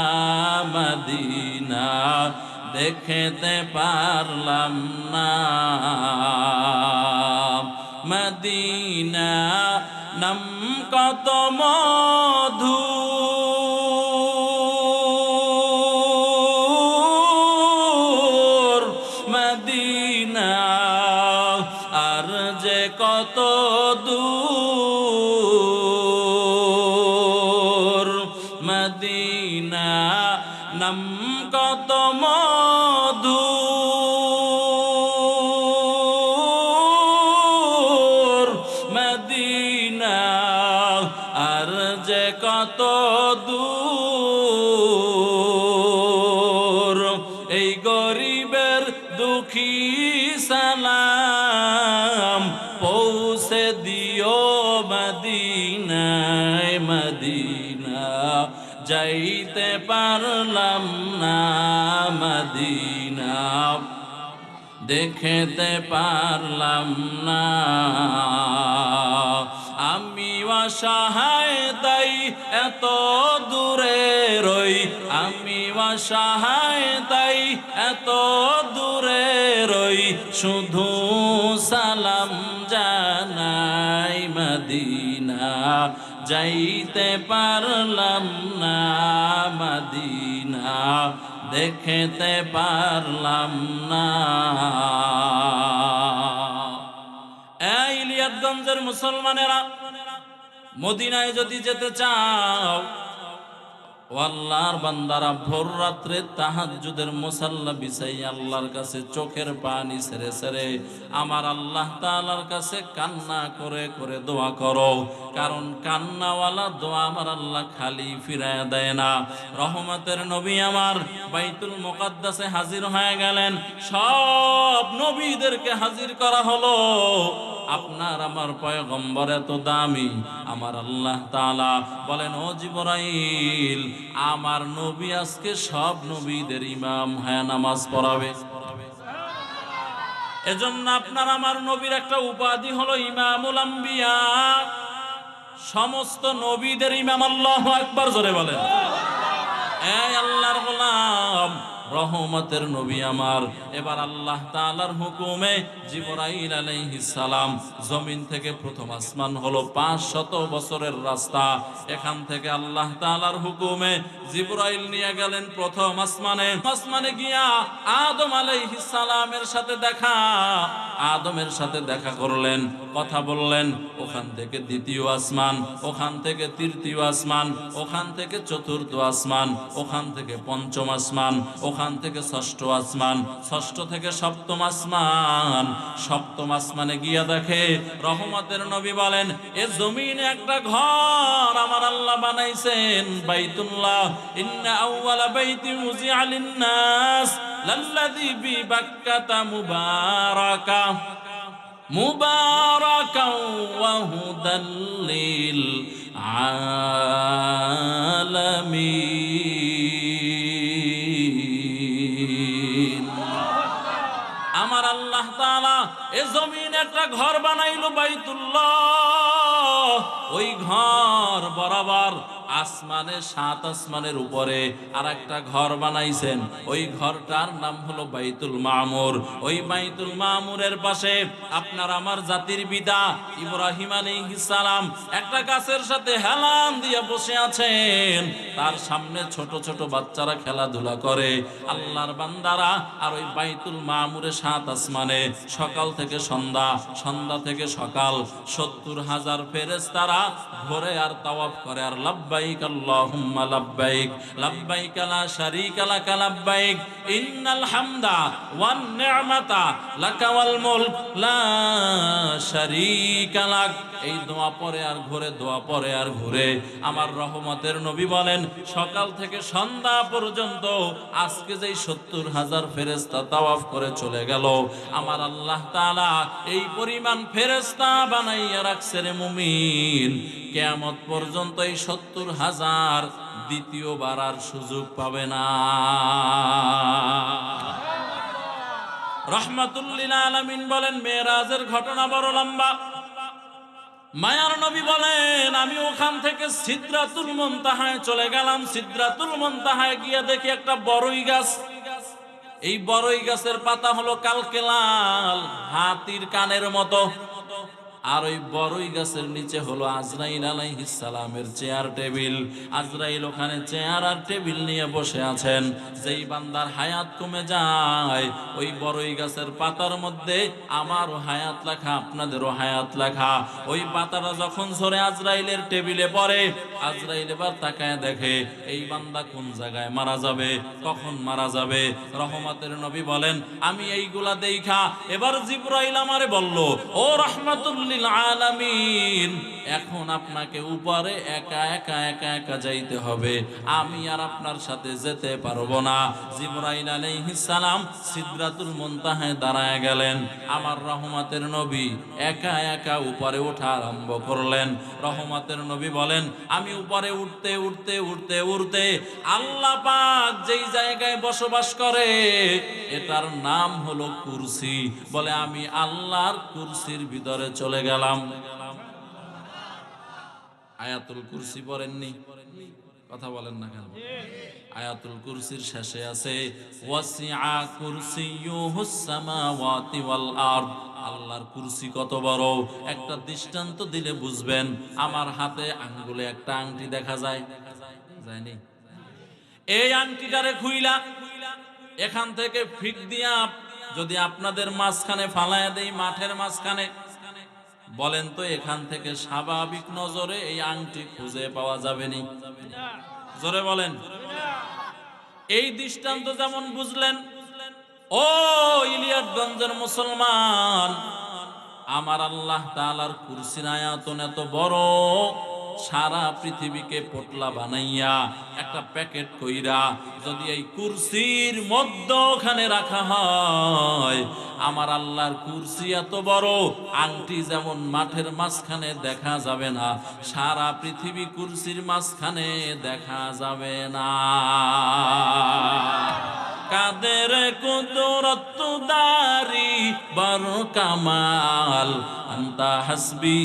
মদিনা দেখতে পারলাম না। মদিনা নাম কত মধুর, মদিনা আর যে কত দূর, মদিনা নাম কত মধুর, মদিনা আর যে কত দূর। এই গরিবের দুঃখী সালাম পৌঁছে দিও মদিনায়, মদিনা যাইতে পারলাম না, মদিনা দেখতে পারলাম না। আমি অসহায় তাই এত দূরে রই, আমি অসহায় তাই এত দূরে রই, শুধু সালাম জানাই, মদিনা যাইতে পারলাম না, মদিনা দেখতে পারলাম না। এই ইলিয়াতগঞ্জের মুসলমানেরা, মদিনায় যদি যেতে চাও, ও আল্লাহর বান্দারা, ভোর রাত্রে তাহাজ্জুদের মুসাল্লা বিছাই আল্লাহর কাছে চোখের পানি ছেড়ে ছেড়ে আমার আল্লাহ তাআলার কাছে কান্না করে করে দোয়া করো, কারণ কান্নাওয়ালা দোয়া আমার আল্লাহ খালি ফিরায় দেয় না। রহমতের নবী আমার বাইতুল মুকাদ্দাসে হাজির হয়ে গেলেন, সব নবীদেরকে হাজির করা হলো, আপনার আমার পয়গম্বর এত দামি। আমার আল্লাহ তাআলা বলেন, ও জিবরাইল, আমার নবী আজকে সব নবীদের ইমাম হয়ে নামাজ পড়াবে। এজন্য আপনার আমার নবীর একটা উপাধি হলো ইমামুল আম্বিয়া, সমস্ত নবীদের ইমাম। আল্লাহু আকবার জোরে বলেন। এই আল্লাহর গোলাম, রহমতের নবী আমার, এবার আল্লাহ তাআলার হুকুমে জিবরাইল আলাইহিস সালাম, জমিন থেকে প্রথম আসমান হলো 500 বছরের রাস্তা, এখান থেকে আল্লাহ তাআলার হুকুমে জিবরাইল নিয়ে গেলেন প্রথম আসমানে। আসমানে গিয়া আদম আলাইহিস সালামের সাথে দেখা, আদমের সাথে দেখা করলেন, কথা বললেন। ওখান থেকে দ্বিতীয় আসমান, ওখান থেকে তৃতীয় আসমান, ওখান থেকে চতুর্থ আসমান, ওখান থেকে পঞ্চম আসমান, ওখান থেকে ষষ্ঠ আসমান, ষষ্ঠ থেকে সপ্তম আসমান। সপ্তম আসমানে গিয়া দেখে রহমতের নবী বলেন, এ জমিনে একটা ঘর আমার আল্লাহ বানাইছেন, বাইতুল্লাহ। ইন্না আউওয়ালা বাইতি উযিআ লিন-নাস লাল্লাযী বিবাক্কাতা মুবারাকা মুবারাকাও ওয়া হুদাল লিল আলামিন। আমার আল্লাহ তাআলা এ জমিন একটা ঘর বানাইলো, বাইতুল্লাহ। ওই ঘর বরাবর আসমানে, 7 আসমানের উপরে আর একটা ঘর বানাইছেন। ওই ঘরটার নাম হলো বাইতুল মামুর। ওই বাইতুল মামুরের পাশে আপনার আমার জাতির পিতা ইব্রাহিম আলাইহিস সালাম একটা গাছের সাথে হেলান দিয়ে বসে আছেন। তার সামনে ছোট ছোট বাচ্চারা খেলাধুলা করে, আল্লাহর বান্দারা। আর ওই বাইতুল মামুরে 7 আসমানে সকাল থেকে সন্ধ্যা, সন্ধ্যা থেকে সকাল 70,000 ফেরেশতারা ঘোরে আর তাওয়াফ করে আর লাব্বাইক আল্লাহুম্মা লাব্বাইক, লাব্বাইক লা শারীকা লাকা লাব্বাইক, ইন্নাল হামদা ওয়ান নি'মাতা লাকা ওয়াল মুলক লা শারীকা লাক। এই দোয়া পরে আর ঘুরে, দোয়া পরে আর ঘুরে। আমার রহমতের নবী বলেন, সকাল থেকে সন্ধ্যা পর্যন্ত আজকে যেই 70,000 ফেরেশতা তাওয়াফ করে চলে গেল, আমার আল্লাহ তাআলা এই পরিমাণ ফেরেশতা বানাইয়া রাখছে রে মুমিন, কিয়ামত পর্যন্ত এই 70,000 দ্বিতীয়বার আর সুযোগ পাবে না। রাহমাতুল লিল আলামিন বলেন, মেরাজের ঘটনা বড় লম্বা। মায়ার নবী বলেন, আমি ওখান থেকে সিদরাতুল মুনতাহায় চলে গেলাম। সিদরাতুল মুনতাহায় গিয়ে দেখি একটা বড়ই গাছ। এই বড়ই গাছের পাতা হলো কালকে লাল, হাতির কানের মতো। আর ওই বড়ই গাছের নিচে হলো আজরাইল আলাইহিস সালামের চেয়ার টেবিল। আজরাইল ওখানে চেয়ার আর টেবিল নিয়ে বসে আছেন। যেই বান্দার হায়াত কমে যায়, ওই বড়ই গাছের পাতার মধ্যে আমারও হায়াত লেখা, আপনাদেরও হায়াত লেখা। ওই পাতাটা যখন ঝরে আজরাইলের টেবিলে পড়ে, আজরাইল এবার তাকায় দেখে এই বান্দা কোন জায়গায় মারা যাবে, কখন মারা যাবে। রহমতের নবী বলেন, আমি এইগুলা দেখা এবার জিবরাইল আমারে বলল, ও রাহমাতুল লিল আলামিন, এখন আপনাকে উপরে একা একা একা একা যাইতে হবে, আমি আর আপনার সাথে যেতে পারবো না। জিবরাইল আলাইহিস সালাম সিদরাতুল মুনতাহায় দাঁড়ায় গেলেন। আমার রহমতের নবী একা একা উপরে ওঠা আরম্ভ করলেন। রহমতের নবী বলেন, আমি উপরে উঠতে উঠতে উঠতে উঠতে আল্লাহ পাক যেই জায়গায় বসবাস করে এটার নাম হলো কুরসি। বলে আমি আল্লাহর কুরসির ভিতরে চলে গেলাম। আয়াতুল কুরসি পড়েননি? কথা বলেন না কেন? আয়াতুল কুরসির শেষে আছে, ওয়াসিআ কুরসিয়ুহুস সামাওয়াতি ওয়াল আরদ। আল্লাহর কুরসি কত বড়, একটা দৃষ্টান্ত দিলে বুঝবেন। আমার হাতে আঙ্গুলে একটা আংটি দেখা যায়, যায়নি? এই আংটিটারে খুইলা এখান থেকে ফিক দিয়া যদি আপনাদের মাঝখানে ফালায়া দেই, মাঠের মাঝখানে, বলেন তো এখান থেকে স্বাভাবিক নজরে এই আংটি খুঁজে পাওয়া যাবে নি? জোরে বলেন। এই দৃষ্টান্ত যেমন বুঝলেন, ও ইলিয়াটগঞ্জের মুসলমান, আমার আল্লাহ তাআলার কুরসির আয়াতন এত বড়, সারা পৃথিবীকে পোটলা বানাইয়া একটা প্যাকেট কইরা যদি এই কুরসির মধ্যখানে রাখা হয়, আমার আল্লাহর কুরসি এত বড়, আংটি যেমন মাঠের মাঝখানে দেখা যাবে না, সারা পৃথিবী কুরসির মাঝখানে দেখা যাবে না। কাদের কুদরত দারি বড় কামাল, আনতা হাসবি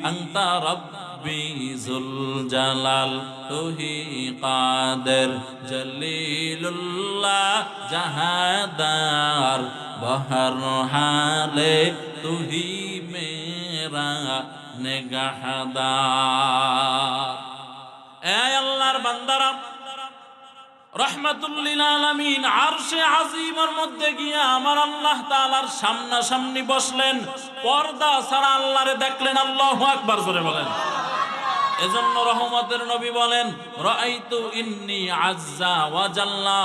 আনতা রব রব্বি জুল জালাল তুহি কাদের জলিলুল্লাহ জাহাদার বহর হালে তুহি মেরা নেগাহদার। এ আল্লাহর বান্দারা, রহমাতুল লিল আলামিন আরশে আজিমের মধ্যে গিয়া আমার আল্লাহ তাআলার সামনাসামনি বসলেন, পর্দা ছাড়া আল্লাহরে দেখলেন। আল্লাহু আকবার জোরে বলেন। এজন্য রহমতের নবী বলেন, রাআইতু ইন্নী আজ্জা ওয়া জাল্লা,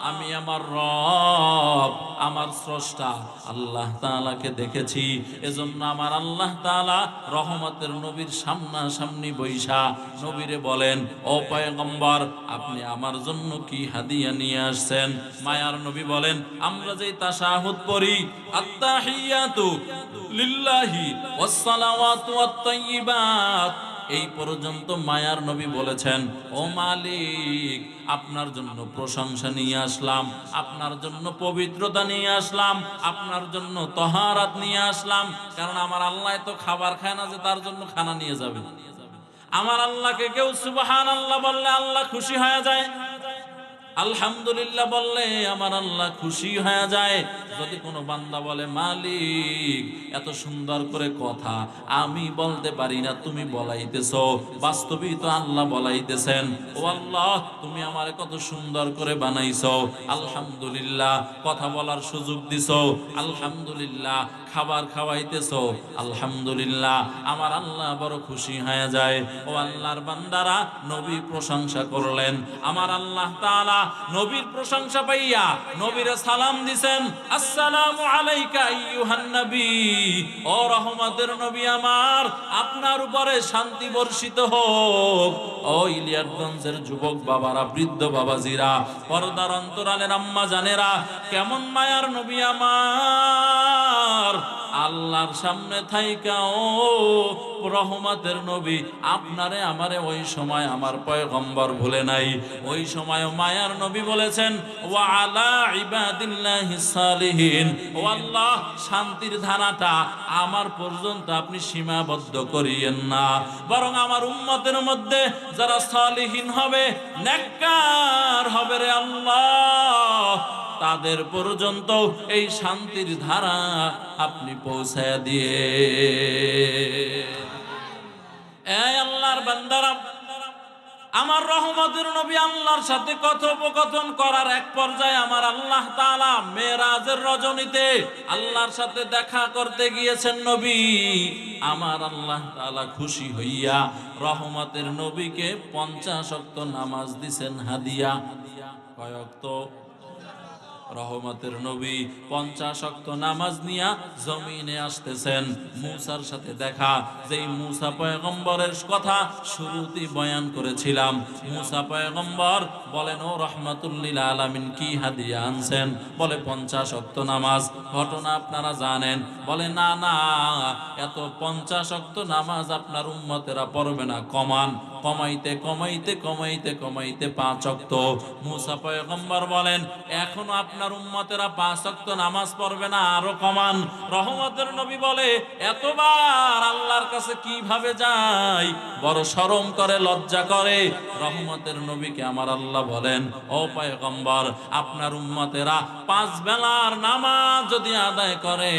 আমি আমার রব, আমার স্রষ্টা আল্লাহ তাআলাকে দেখেছি। এজন্য আমার আল্লাহ তাআলা রহমতের নবীর সামনাসামনি বৈশা নবীরে বলেন, ও পয়গম্বর, আপনি আমার জন্য কি হাদিয়া নিয়ে আসছেন? মায়ার নবী বলেন, আমরা যেই তাশাহুদ পড়ি, আত্তাহিয়াতু লিল্লাহি ওয়াস সালাওয়াতু ওয়াত তাইয়্যিবাত, এই পর্যন্ত মায়ার নবী বলেছেন, ও মালিক, আপনার জন্য প্রশংসা নিয়ে আসলাম, আপনার জন্য পবিত্রতা নিয়ে আসলাম, আপনার জন্য তহারাত নিয়ে আসলাম। কারণ আমার আল্লাহ তো খাবার খায় না যে তার জন্য খানা নিয়ে যাবে। আমার আল্লাহকে কেউ সুবহানাল্লাহ বললে আল্লাহ খুশি হয়ে যায়, আলহামদুলিল্লাহ বললে আমার আল্লাহ খুশি হয়ে যায়। যদি কোনো বান্দা বলে, মালিক এত সুন্দর করে কথা আমি বলতে পারি না, তুমি বলাইতেছো, বাস্তবিক তো আল্লাহ বলাইতেছেন, ও আল্লাহ তুমি আমারে কত সুন্দর করে বানাইছো, আলহামদুলিল্লাহ, কথা বলার সুযোগ দিছো, আলহামদুলিল্লাহ, খাবার খাওয়াইতেছো, আলহামদুলিল্লাহ, আমার আল্লাহ বড় খুশি হয়ে যায়। ও আল্লাহর বান্দারা, নবী প্রশংসা করলেন, আমার আল্লাহ তাআলা নবীর প্রশংসা পাইয়া নবীরে সালাম দিছেন, আসসালামু আলাইকা আইয়ুহান নবী, ও রহমতের নবী আমার, আপনার উপরে শান্তি বর্ষিত হোক। ও ইলিয়াটগঞ্জের যুবক বাবারা, বৃদ্ধ বাবাজিরা, পর্দার অন্তরালের আম্মা জানেরা, কেমন মায়ার নবী আমার, আল্লাহর সামনে থাইকা ও রহমতের নবী আপনারে আমারে ওই সময় আমার পয়গম্বর ভুলে নাই। ওই সময় মায়ার নবী বলেছেন, ওয়া আলা ইবাদিল্লাহিস সালিহিন, ও আল্লাহ শান্তির ধারাটা আমার পর্যন্ত আপনি সীমাবদ্ধ করিয়েন না, বরং আমার উম্মতের মধ্যে যারা সালিহিন হবে, নেককার হবে রে আল্লাহ, তাদের পর্যন্ত এই শান্তির ধারা আপনি পৌঁছায় দিয়ে। এই আল্লাহর বান্দারা, আমার রহমতের নবী আল্লাহর সাথে কথোপকথন করার এক পর্যায়ে আমার আল্লাহ তাআলা মেরাজের রজনীতে আল্লাহর সাথে দেখা করতে গিয়েছেন নবী। আমার আল্লাহ তাআলা খুশি হইয়া রহমতের নবীকে 50 ওয়াক্ত নামাজ দিছেন হাদিয়া। কয় ওয়াক্ত? রহমতের নবী 50 ওয়াক্ত নামাজ নিয়া জমিনে আসতেছেন। মূসার সাথে দেখা, যেই মূসা পয়গম্বরের কথা শুরুতে বয়ান করেছিলাম, মূসা পয়গম্বর বলেন, ও রহমাতুল লিল আলামিন কি হাদিয়া আনছেন? বলে 50 ওয়াক্ত নামাজ। ঘটনা আপনারা জানেন। বলে না না, এত 50 ওয়াক্ত নামাজ আপনার উম্মতেরা পড়বে না, কমান। কমাইতে কমাইতে কমাইতে কমাইতে 5 ওয়াক্ত। মূসা পয়গম্বর বলেন, এখনো আপনার উম্মতেরা 5 ওয়াক্ত নামাজ পড়বে না, আরো কমান। রহমতের নবী বলে, এতবার আল্লাহর কাছে কিভাবে যাই, বড় শরম করে, লজ্জা করে। রহমতের নবীকে আমার আল্লাহ বলেন, ও পয়গম্বর, আপনার উম্মতেরা 5 বেলার নামাজ যদি আদায় করে,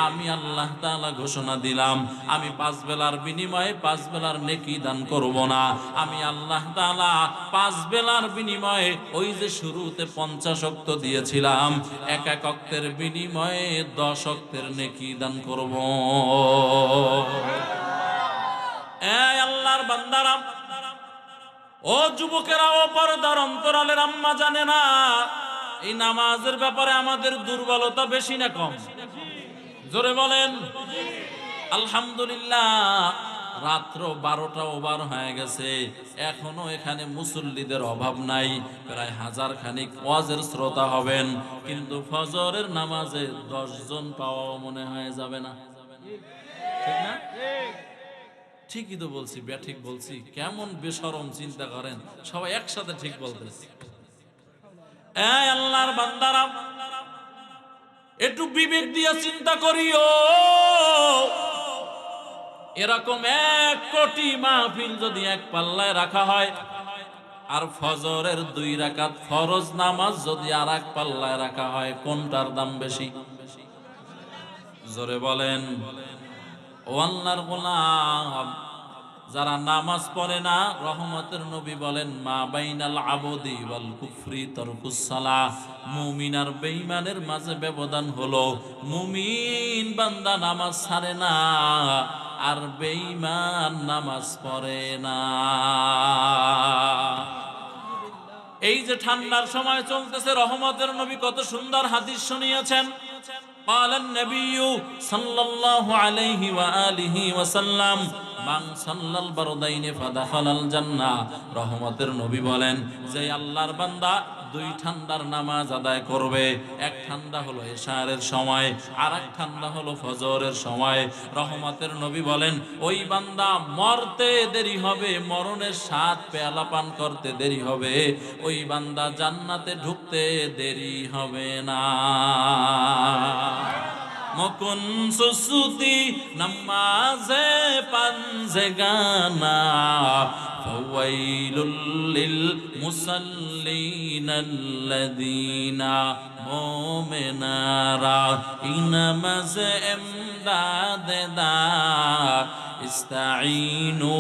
আমি আল্লাহ তাআলা ঘোষণা দিলাম, আমি 5 বেলার বিনিময়ে 5 বেলার নেকি দান করব না। আমি আল্লাহ তাআলা 5 বেলার বিনিময়ে ওই যে শুরুতে 50 ওয়াক্ত দিয়েছিলাম, এক এক ওয়াক্তের বিনিময়ে 10 ওয়াক্তের নেকি দান করব। এই আল্লাহর বান্দারা, ও যুবকেরা, ও পর্দার অন্তরালের আম্মা জানে না, এই নামাজের ব্যাপারে আমাদের দুর্বলতা বেশি না কম? জোরে বলেন। আলহামদুলিল্লাহ, রাত্র 12টা ওভার হয়ে গেছে, এখনো এখানে মুসল্লিদের অভাব নাই। প্রায় 1000 খানিক ওয়াজের শ্রোতা হবেন, কিন্তু ফজরের নামাজে 10 জন পাওয়াও মনে হয় যাবে না, ঠিক না? ঠিকই তো বলছি, ঠিক বলছি? কেমন বেশরম চিন্তা করেন, সবাই একসাথে ঠিক বলতেছে। এই আল্লাহর বান্দারা, একটু বিবেক দিয়ে চিন্তা করিও। এরকম 1 কোটি মাহফিল যদি এক পাল্লায় রাখা হয়, আর ফজরের 2 রাকাত ফরজ নামাজ যদি আর এক পাল্লায় রাখা হয়, কোনটার দাম বেশি? জোরে বলেন। ও আল্লাহর গোলাম, যারা নামাজ পড়ে না, রহমতের নবী বলেন মা বাইনাল আবদি ওয়াল কুফরি তারকুস সালাহ, মুমিন আর বেঈমানের মাঝে ব্যবধান হলো মুমিন বান্দা নামাজ ছাড়ে না, আর বেঈমান নামাজ পড়ে না। এই যে ঠান্ডার সময় চলতেছে, রহমতের নবী কত সুন্দর হাদিস শুনিয়েছেন। قال النبي صلى الله عليه وآله وسلم মান সাল্লাল বারদাইনে ফাদাখালাল জান্নাহ। রহমতের নবী বলেন যে আল্লাহর বান্দা 2 ঠান্ডার নামাজ আদায় করবে, এক ঠান্ডা হলো এশারের সময়, আর এক ঠান্ডা হলো ফজরের সময়, রহমতের নবী বলেন ওই বান্দা মরতে দেরি হবে, মরণের স্বাদ পেয়ালা পান করতে দেরি হবে, ওই বান্দা জান্নাতে ঢুকতে দেরি হবে না। মকুন সুসুতি নামাজে পাঞ্জেগানা ফাওয়াইলুল লিল মুসাল্লিনাল্লাযীনা মুমিনারা ইনামাজে এমদাদে দা ইস্তাঈনু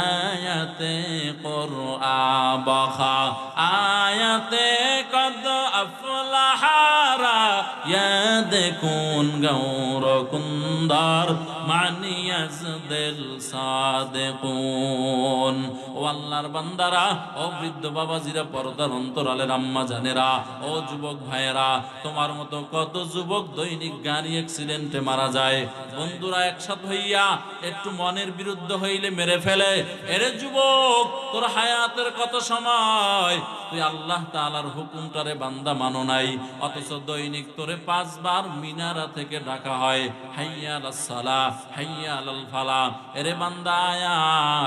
আয়াতে কুরআ বাখা আয়াতে কদ আফলাহারা ইয়াদকুন গৌর কুন্দার মানিয়াজ দিল সাদিকুন। ও আল্লাহর বান্দারা, ও বৃদ্ধ বাবাজিরা, পর্দার অন্তরালের আম্মা জানেরা, ও যুবক ভাইয়েরা, তোমার মতো কত যুবক দৈনিক গাড়ি অ্যাক্সিডেন্টে মারা যায়। বন্ধুরা একসাথ হইয়া একটু মনের বিরুদ্ধ হইলে মেরে ফেলে। এরে যুবক, তোর হায়াতের কত সময়, তুই আল্লাহ তাআলার হুকুমটারে বান্দা মানো নাই, অথচ দৈনিক তোরে 5 বার মিনারা থেকে ডাকা হয় হাইয়া আলাস সালাহ হাইয়া আলাল ফালাহ। এরে বান্দা আয়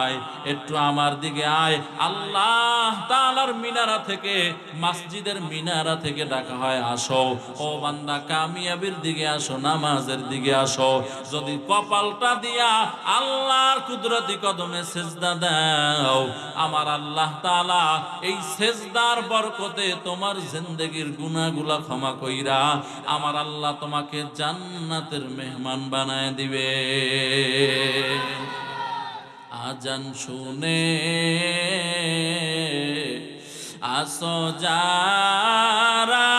আয়, একটু আমার দিকে আয়। আল্লাহ তাআলার মিনারা থেকে, মসজিদের মিনারা থেকে ডাকা হয় আসো। ও বান্দা কামিয়াবির দিকে আসো, নামাজের দিকে আসো। যদি কপালটা দিয়া আল্লাহর কুদরতি কদমে সেজদা দাও, আমার আল্লাহ তাআলা এই সেজদার বরকতে তোমার জিন্দেগীর গুনাহগুলা ক্ষমা কইরা আমার আল্লাহ তোমাকে জান্নাতের মেহমান বানায় দিবে। আজান শুনে আসো যারা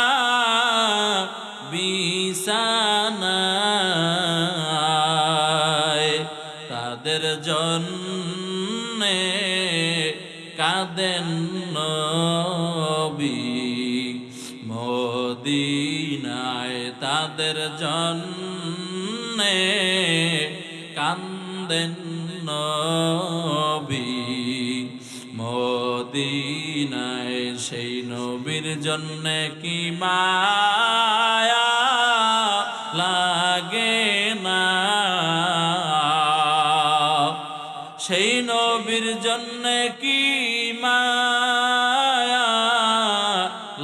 বিছানায়, তাদের জন্যে কাঁদেন নবী মদিনায়, তাদের জন্যে কান্দেন নবী মদিনায়। সেই নবীর জন্যে কি মায়া লাগে না, সেই নবীর জন্যে কি মায়া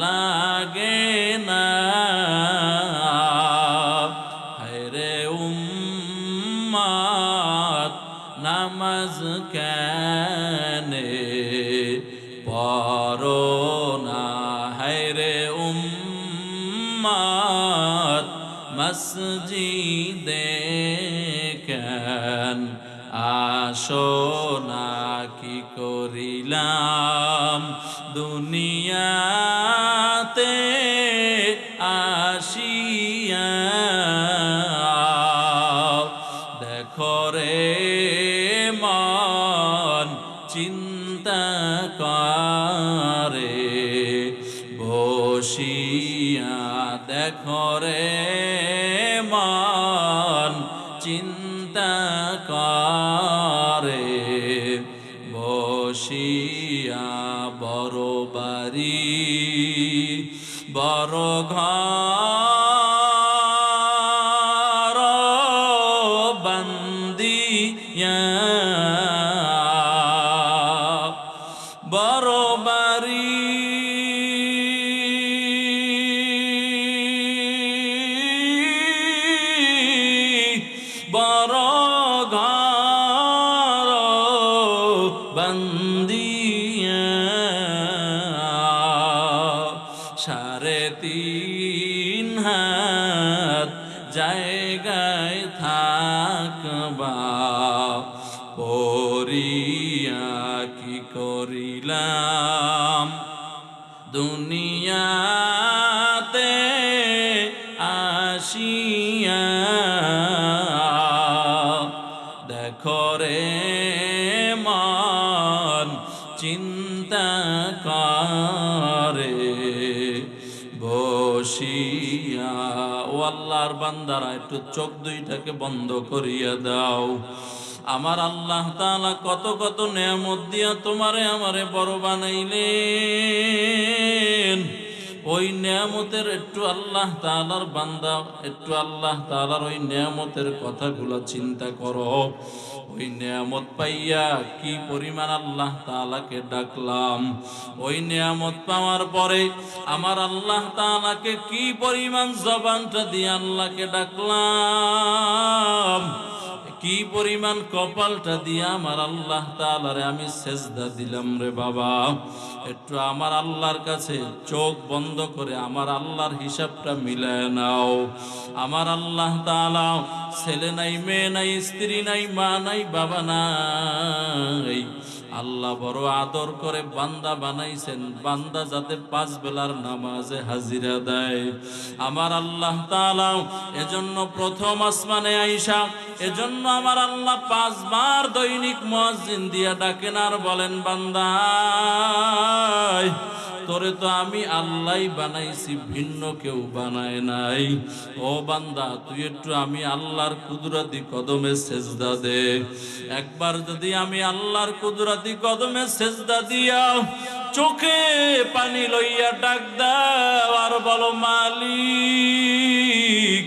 লাগে না। হায়রে উম্মত নামাজ কেনে পড়ো না, হায়রে উম্মত মসজিদে কেন আসো না। কি করিলাম দুনিয়াতে আসিয়া, দেখো রে মন চিন্তা করে বসিয়া, দেখো রে মন চিন্তা করে বসিয়া। বড় বাড়ি বড় ঘর বান্দিয়া, বড় বাড়ি বড় ঘর কান্দিয়া 3.5 হাত জায়গায় থাকবা পরিয়া কি করিলাম দুনিয়াতে আসিয়া দেখো রে মন চিন্তা করে বসিয়া। ও আল্লাহর বান্দারা একটু চোখ দুইটাকে বন্ধ করিয়া দাও। আমার আল্লাহ তাআলা কত কত নেয়ামত দিয়া তোমারে আমারে বড় বানাইলেন। ওই নেয়ামতের একটু আল্লাহ তাআলার বান্দা একটু আল্লাহ তাআলার ওই নেয়ামতের কথাগুলো চিন্তা করো। ওই নেয়ামত পাইয়া কি পরিমাণ আল্লাহ তাআলাকে ডাকলাম। ওই নেয়ামত পাওয়ার পরে আমার আল্লাহ তাআলাকে কি পরিমাণ জবানটা দিয়ে আল্লাহকে ডাকলাম। কি পরিমাণ কপালটা দিয়া আমার আল্লাহ তাআলারে আমি সেজদা দিলাম রে বাবা। একটু আমার আল্লাহর কাছে চোখ বন্ধ করে আমার আল্লাহর হিসাবটা মিলায় নাও। আমার আল্লাহ তাআলা ছেলে নাই, মেয়ে নাই, স্ত্রী নাই, মা নাই, বাবা নাই। আল্লাহ বড় আদর করে বান্দা বানাইছেন, বান্দা যাতে 5 বেলার নামাজে হাজিরা দেয়। আমার আল্লাহ তাআলা এজন্য প্রথম আসমানে আইসা এজন্য আমার আল্লাহ 5 বার দৈনিক মুয়াজ্জিন দিয়া ডাকেন আর বলেন, বান্দা তোরে তো আমি আল্লাহই বানাইছি, ভিন্ন কেউ বানায় নাই। ও বান্দা তুই একটু আমি আল্লাহর কুদরতি কদমে সেজদা দে। একবার যদি আমি আল্লাহর কুদরতি কদমে সেজদা দিয়া চোখে পানি লইয়া ডাক দাও আর বলো, মালিক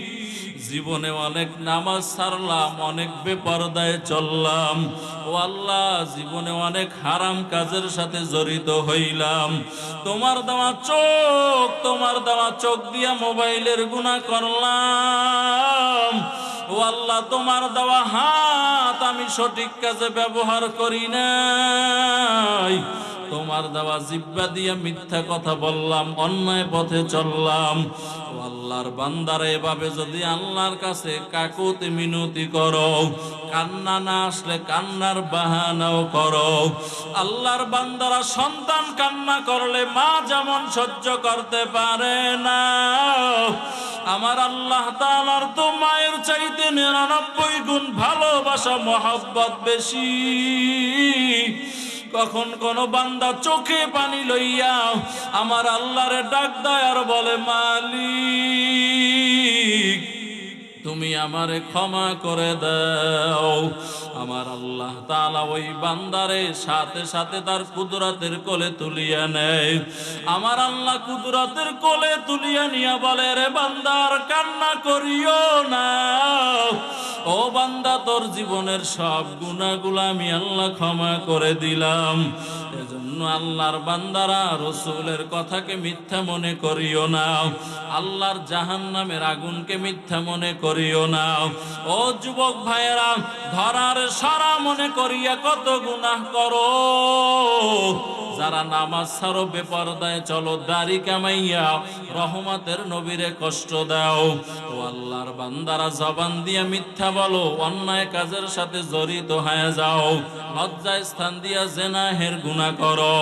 জীবনে অনেক নামাজ ছাড়লাম, অনেক বেপরদায় চললাম। ও আল্লাহ জীবনে অনেক হারাম কাজের সাথে জড়িত হইলাম। তোমার দেওয়া চোখ দিয়া মোবাইলের গুনাহ করলাম। ও আল্লাহ তোমার দেওয়া হাত আমি সঠিক কাজে ব্যবহার করি নাই। তোমার দেওয়া জিহ্বা দিয়া মিথ্যা কথা বললাম, অন্যায় পথে চললাম। ও আল্লাহর বান্দারা এভাবে যদি আল্লাহর কাছে কাকুতি মিনতি করো, কান্না না আসলে কান্নার বাহানাও করো। আল্লাহর বান্দারা সন্তান কান্না করলে মা যেমন সহ্য করতে পারে না, আমার আল্লাহ তাআলার তো মায়ের চাইতে 99 গুণ ভালোবাসা মহব্বত বেশি। কখন কোন বান্দা চোখে পানি লইয়া আমার আল্লাহরে ডাক দেয় আর বলে, মালিক তুমি আমারে ক্ষমা করে দাও, আমার আল্লাহ তাআলা ওই বান্দারে সাথে সাথে তার কুদরতের কোলে তুলিয়া নেয়। আমার আল্লাহ কুদরতের কোলে তুলিয়া নিয়া বলে, রে বান্দার কান্না করিও না। ও বান্দা তোর জীবনের সব গুনাহগুলো আমি আল্লাহ ক্ষমা করে দিলাম। এজন্য আল্লাহর বান্দারা রাসূলের কথাকে মিথ্যা মনে করিও না, আল্লাহর জাহান্নামের আগুনকে মিথ্যা মনে করিও না। ও যুবক ভাইয়েরা, ধরার সারা মনে করিয়া কত গুনাহ করো। যারা নামাজ ছাড়ো, বেপরদায় চলো, দাড়ি কামাইয়া রহমতের নবীরে কষ্ট দাও। ও আল্লাহর বান্দারা জবান দিয়ে মিথ্যা বলো, অন্যায় কাজের সাথে জড়িত হয়ে যাও, লজ্জায় স্থান দিয়া জেনাহের গুনাহ করো।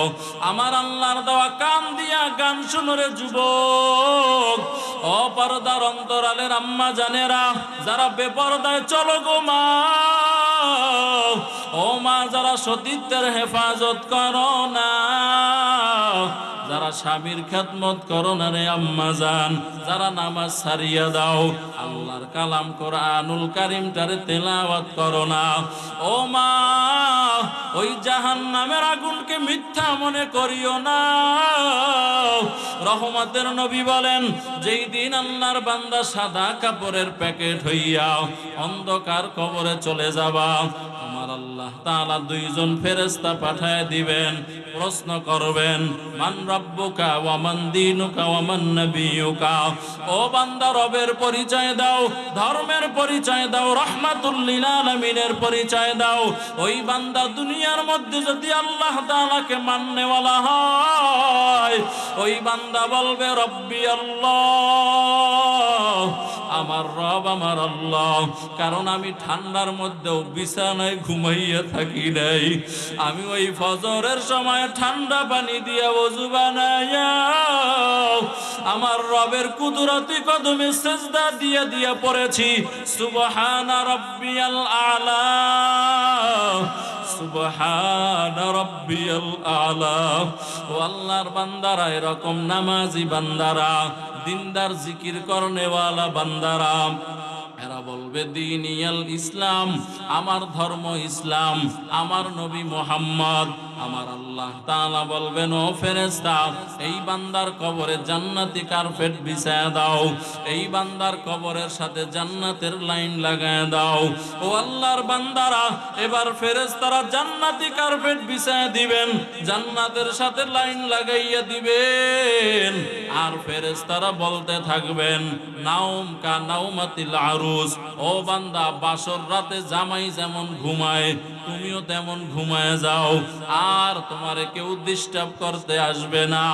আমার আল্লাহর দেওয়া কান দিয়া গান শুনো রে যুবক। অপরদার অন্তরালের আম্মা জানেরা, যারা বেপরদায় চলো গো মা, ও মা যারা সতীত্বের হেফাজত করো না, যারা স্বামীর খেদমত করো না রে আম্মা জান, যারা নামাজ ছাড়িয়া দাও, আল্লাহর কালাম কোরআনুল কারীমটারে তেলাওয়াত করো না, ও মা ওই জাহান্নামের আগুনকে মিথ্যা মনে করিও না। রহমতের নবী বলেন, যেই দিন আল্লাহর বান্দা সাদা কাপড়ের প্যাকেট হইয়া অন্ধকার কবরে চলে যাবা, আমার আল্লাহ তাআলা দুইজন ফেরেশতা পাঠায় দিবেন, প্রশ্ন করবেন মান রাব্বুকা ওয়া মান দীনুকা ওয়া মান নাবিয়ুকা। ও বান্দা, রবের পরিচয় দাও, ধর্মের পরিচয় দাও, রাহমাতুল লিল আলামিনের পরিচয় দাও। ওই বান্দা দুনিয়ার মধ্যে যদি আল্লাহ তাআলাকে মাননেওয়ালা হয়, ওই বান্দা বলবে রব্বি আল্লাহ, আমার রব আমার আল্লাহ। কারণ আমি ঠান্ডার মধ্যেও বিছানায় ঘুমাইয়া থাকি নাই, আমি ওই ফজরের সময় ঠান্ডা পানি দিয়া ওযু বানাইয়া আমার রবের কুদরতি কদমে সিজদা দিয়া দিয়া পড়েছি সুবহানা রাব্বিয়াল আলা, সুবহানা রাব্বিয়াল আলা। ও আল্লাহর বান্দারা, এরকম নামাজি বান্দারা, দিনদার জিকির করনেওয়ালা বান্দারা, এরা বলবে দীনিয়াল ইসলাম, আমার ধর্ম ইসলাম, আমার নবী মুহাম্মদ। আমার আল্লাহ তাআলা বলবেন ও ফেরেশতা, এই বান্দার কবরে জান্নাতি কার্পেট বিছায়া দাও, এই বান্দার কবরের সাথে জান্নাতের লাইন লাগায় দাও। ও আল্লাহর বান্দারা, এবার ফেরেশতারা জান্নাতি কার্পেট বিছায়া দিবেন, জান্নাতের সাথে লাইন লাগাইয়া দিবেন। আর ফেরেশতারা বলতে থাকবেন নাওম কা নাওমাতিল আরুস, ও বান্দা, বাসর রাতে জামাই যেমন ঘুমায় তুমিও তেমন ঘুমায় যাও, আর তোমারে কেউ ডিস্টার্ব করতে আসবে না।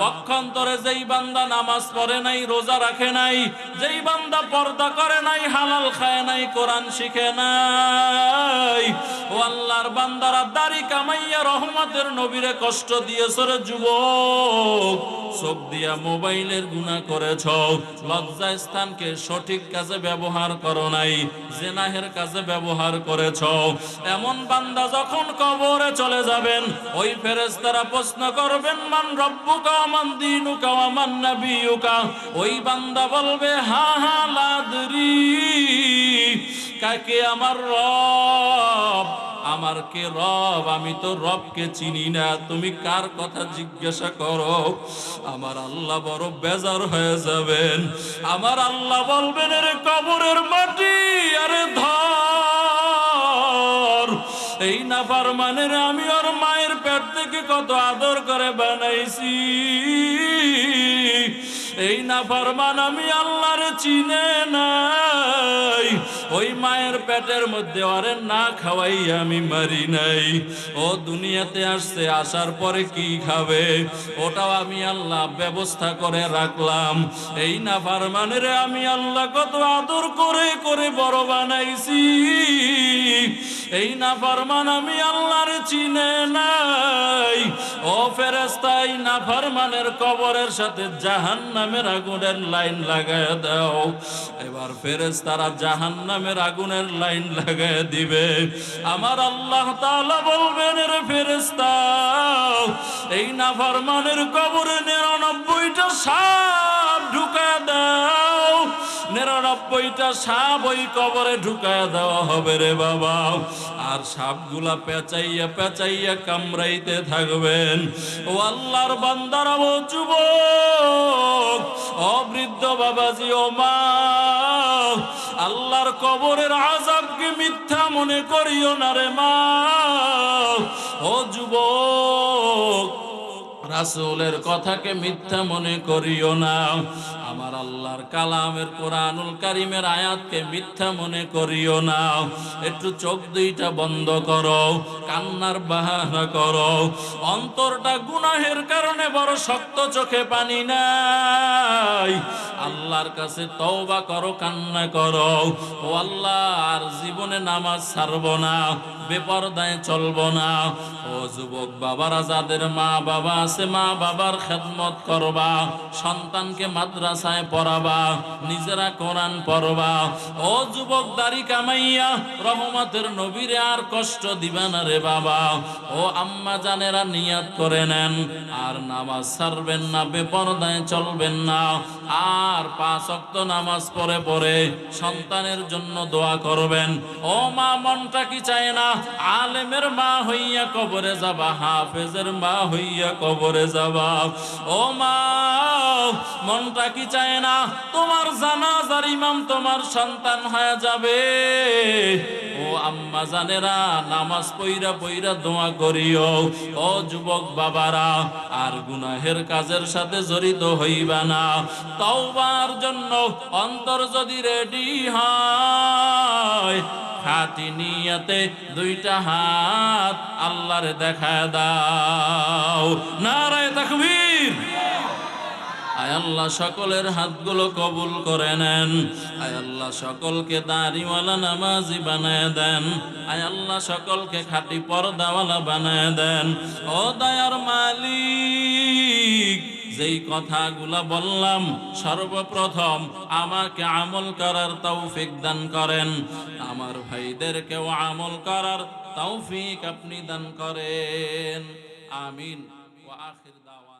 পক্ষান্তরে যেই বান্দা নামাজ পড়ে নাই, রোজা রাখে নাই, যেই বান্দা পর্দা করে নাই, হালাল খায় নাই, কোরআন শিখে নাই, ও আল্লাহর বান্দারা, দাড়ি কামাইয়া রহমতের নবীরে কষ্ট দিয়েছ রে যুবক, চোখ দিয়া মোবাইলের গুনাহ করেছ, লজ্জা স্থানকে সঠিক কাজে ব্যবহার করো নাই, জেনাহের কাজে ব্যবহার করেছ, এমন বান্দা যখন কবরে চলে যাবেন, ওই ফেরেশতারা প্রশ্ন করবেন মান রব্বুকা ওয়া মান দীনুকা ওয়া মান নাবিয়ুকা। ওই বান্দা বলবে হা হা লাদরি, কাকে আমার রব, আমার কে রব, আমি তো রবকে চিনি না, তুমি কার কথা জিজ্ঞাসা করো। আমার আল্লাহ বড় বেজার হয়ে যাবেন, আমার আল্লাহ বলবেন রে কবরের মাটি, আরে ধর, এই নাফরমানের আমি ওর মায়ের পেট থেকে কত আদর করে বানাইছি, এই নাফরমান আমি আল্লাহর চিনে নাই, ওই মায়ের পেটের মধ্যে ওরে না খাওয়াই আমি মারি নাই, ও দুনিয়াতে আসছে, আসার পরে কি খাবে ওটাও আমি আল্লাহ ব্যবস্থা করে রাখলাম, এই নাফরমানের আমি আল্লাহ কত আদর করে করে বড় বানাইছি, এই নাফরমান আমি আল্লাহর চিনে নাই। ও ফেরেশতা, এই নাফরমানের কবরের সাথে জাহান্নামের আগুনের লাইন লাগায় দাও। এবার ফেরেশতারা জাহান্নামের আগুনের লাইন লাগায় দিবে। আমার আল্লাহ তাআলা বলবেন রে ফেরেশতা, এই নাফরমানের কবরে 99টা সাপ ঢুকায় দাও, 99টা সাপ ওই কবরে ঢুকায় দেওয়া হবে রে বাবা। আর সাপগুলা পেঁচাইয়া পেঁচাইয়া কামড়াইতে থাকবেন। ও আল্লাহর বান্দারা, ও যুবক, ও বৃদ্ধ বাবাজি, ও মা, আল্লাহর কবরের আযাবকে মিথ্যা মনে করিও না রে মা। ও যুবক, রাসূলের কথাকে মিথ্যা মনে করিও না, আমার আল্লাহর কালামের কোরআনুল কারীমের আয়াতকে মিথ্যা মনে করিও না। একটু চোখ দুইটা বন্ধ করো, কান্নার বাহানা করো, অন্তরটা গুনাহের কারণে বড় শক্ত, চোখে পানি নাই, আল্লাহর কাছে তওবা করো, কান্না করো। ও আল্লাহ, আর জীবনে নামাজ ছাড়বো না, বেপরদায় চলবো না। ও যুবক বাবারা, যাদের মা বাবা আছে, মা বাবার খেদমত করবা, সন্তানকে মাদ্রাসায় পড়াবা, নিজেরা কোরআন পড়বা। ও যুবক, দাড়ি কামাইয়া রহমতের নবীরে আর কষ্ট দিবা না রে বাবা। ও আম্মা জানেরা, নিয়াত করে নেন, আর নামাজ ছাড়বেন না, বেপরদায় চলবেন না, আর 5 ওয়াক্ত নামাজ পড়ে পড়ে সন্তানের জন্য দোয়া করবেন। ও মা, মনটা কি চায় না আলেমের মা হইয়া কবরে যাবা, হাফেজের মা হইয়া কবরে যাবা? ও মা, মনটা কি চায় না তোমার জানাজার ইমাম তোমার সন্তান হয়ে যাবে? ও আম্মা জানেরা নামাজ পইরা পইরা দোয়া করিও। ও যুবক বাবারা, আর গুনাহের কাজের সাথে জড়িত হইবা না। তওবার জন্য অন্তর যদি রেডি হয়, খাঁটি নিয়তে দুইটা হাত আল্লাহরে দেখা দাও। নারায়ে তাকবীর। আয় আল্লাহ সকলের হাতগুলো কবুল করে নেন। আয় আল্লাহ সকলকে দাড়িওয়ালা নামাজি বানায় দেন। আয় আল্লাহ সকলকে খাঁটি পর্দাওয়ালা বানায় দেন। ও দয়ার মালিক, যেই কথাগুলা বললাম সর্বপ্রথম আমাকে আমল করার তৌফিক দান করেন, আমার ভাইদেরকেও আমল করার তৌফিক আপনি দান করেন। আমিন। ওয়া আখির দাওয়া।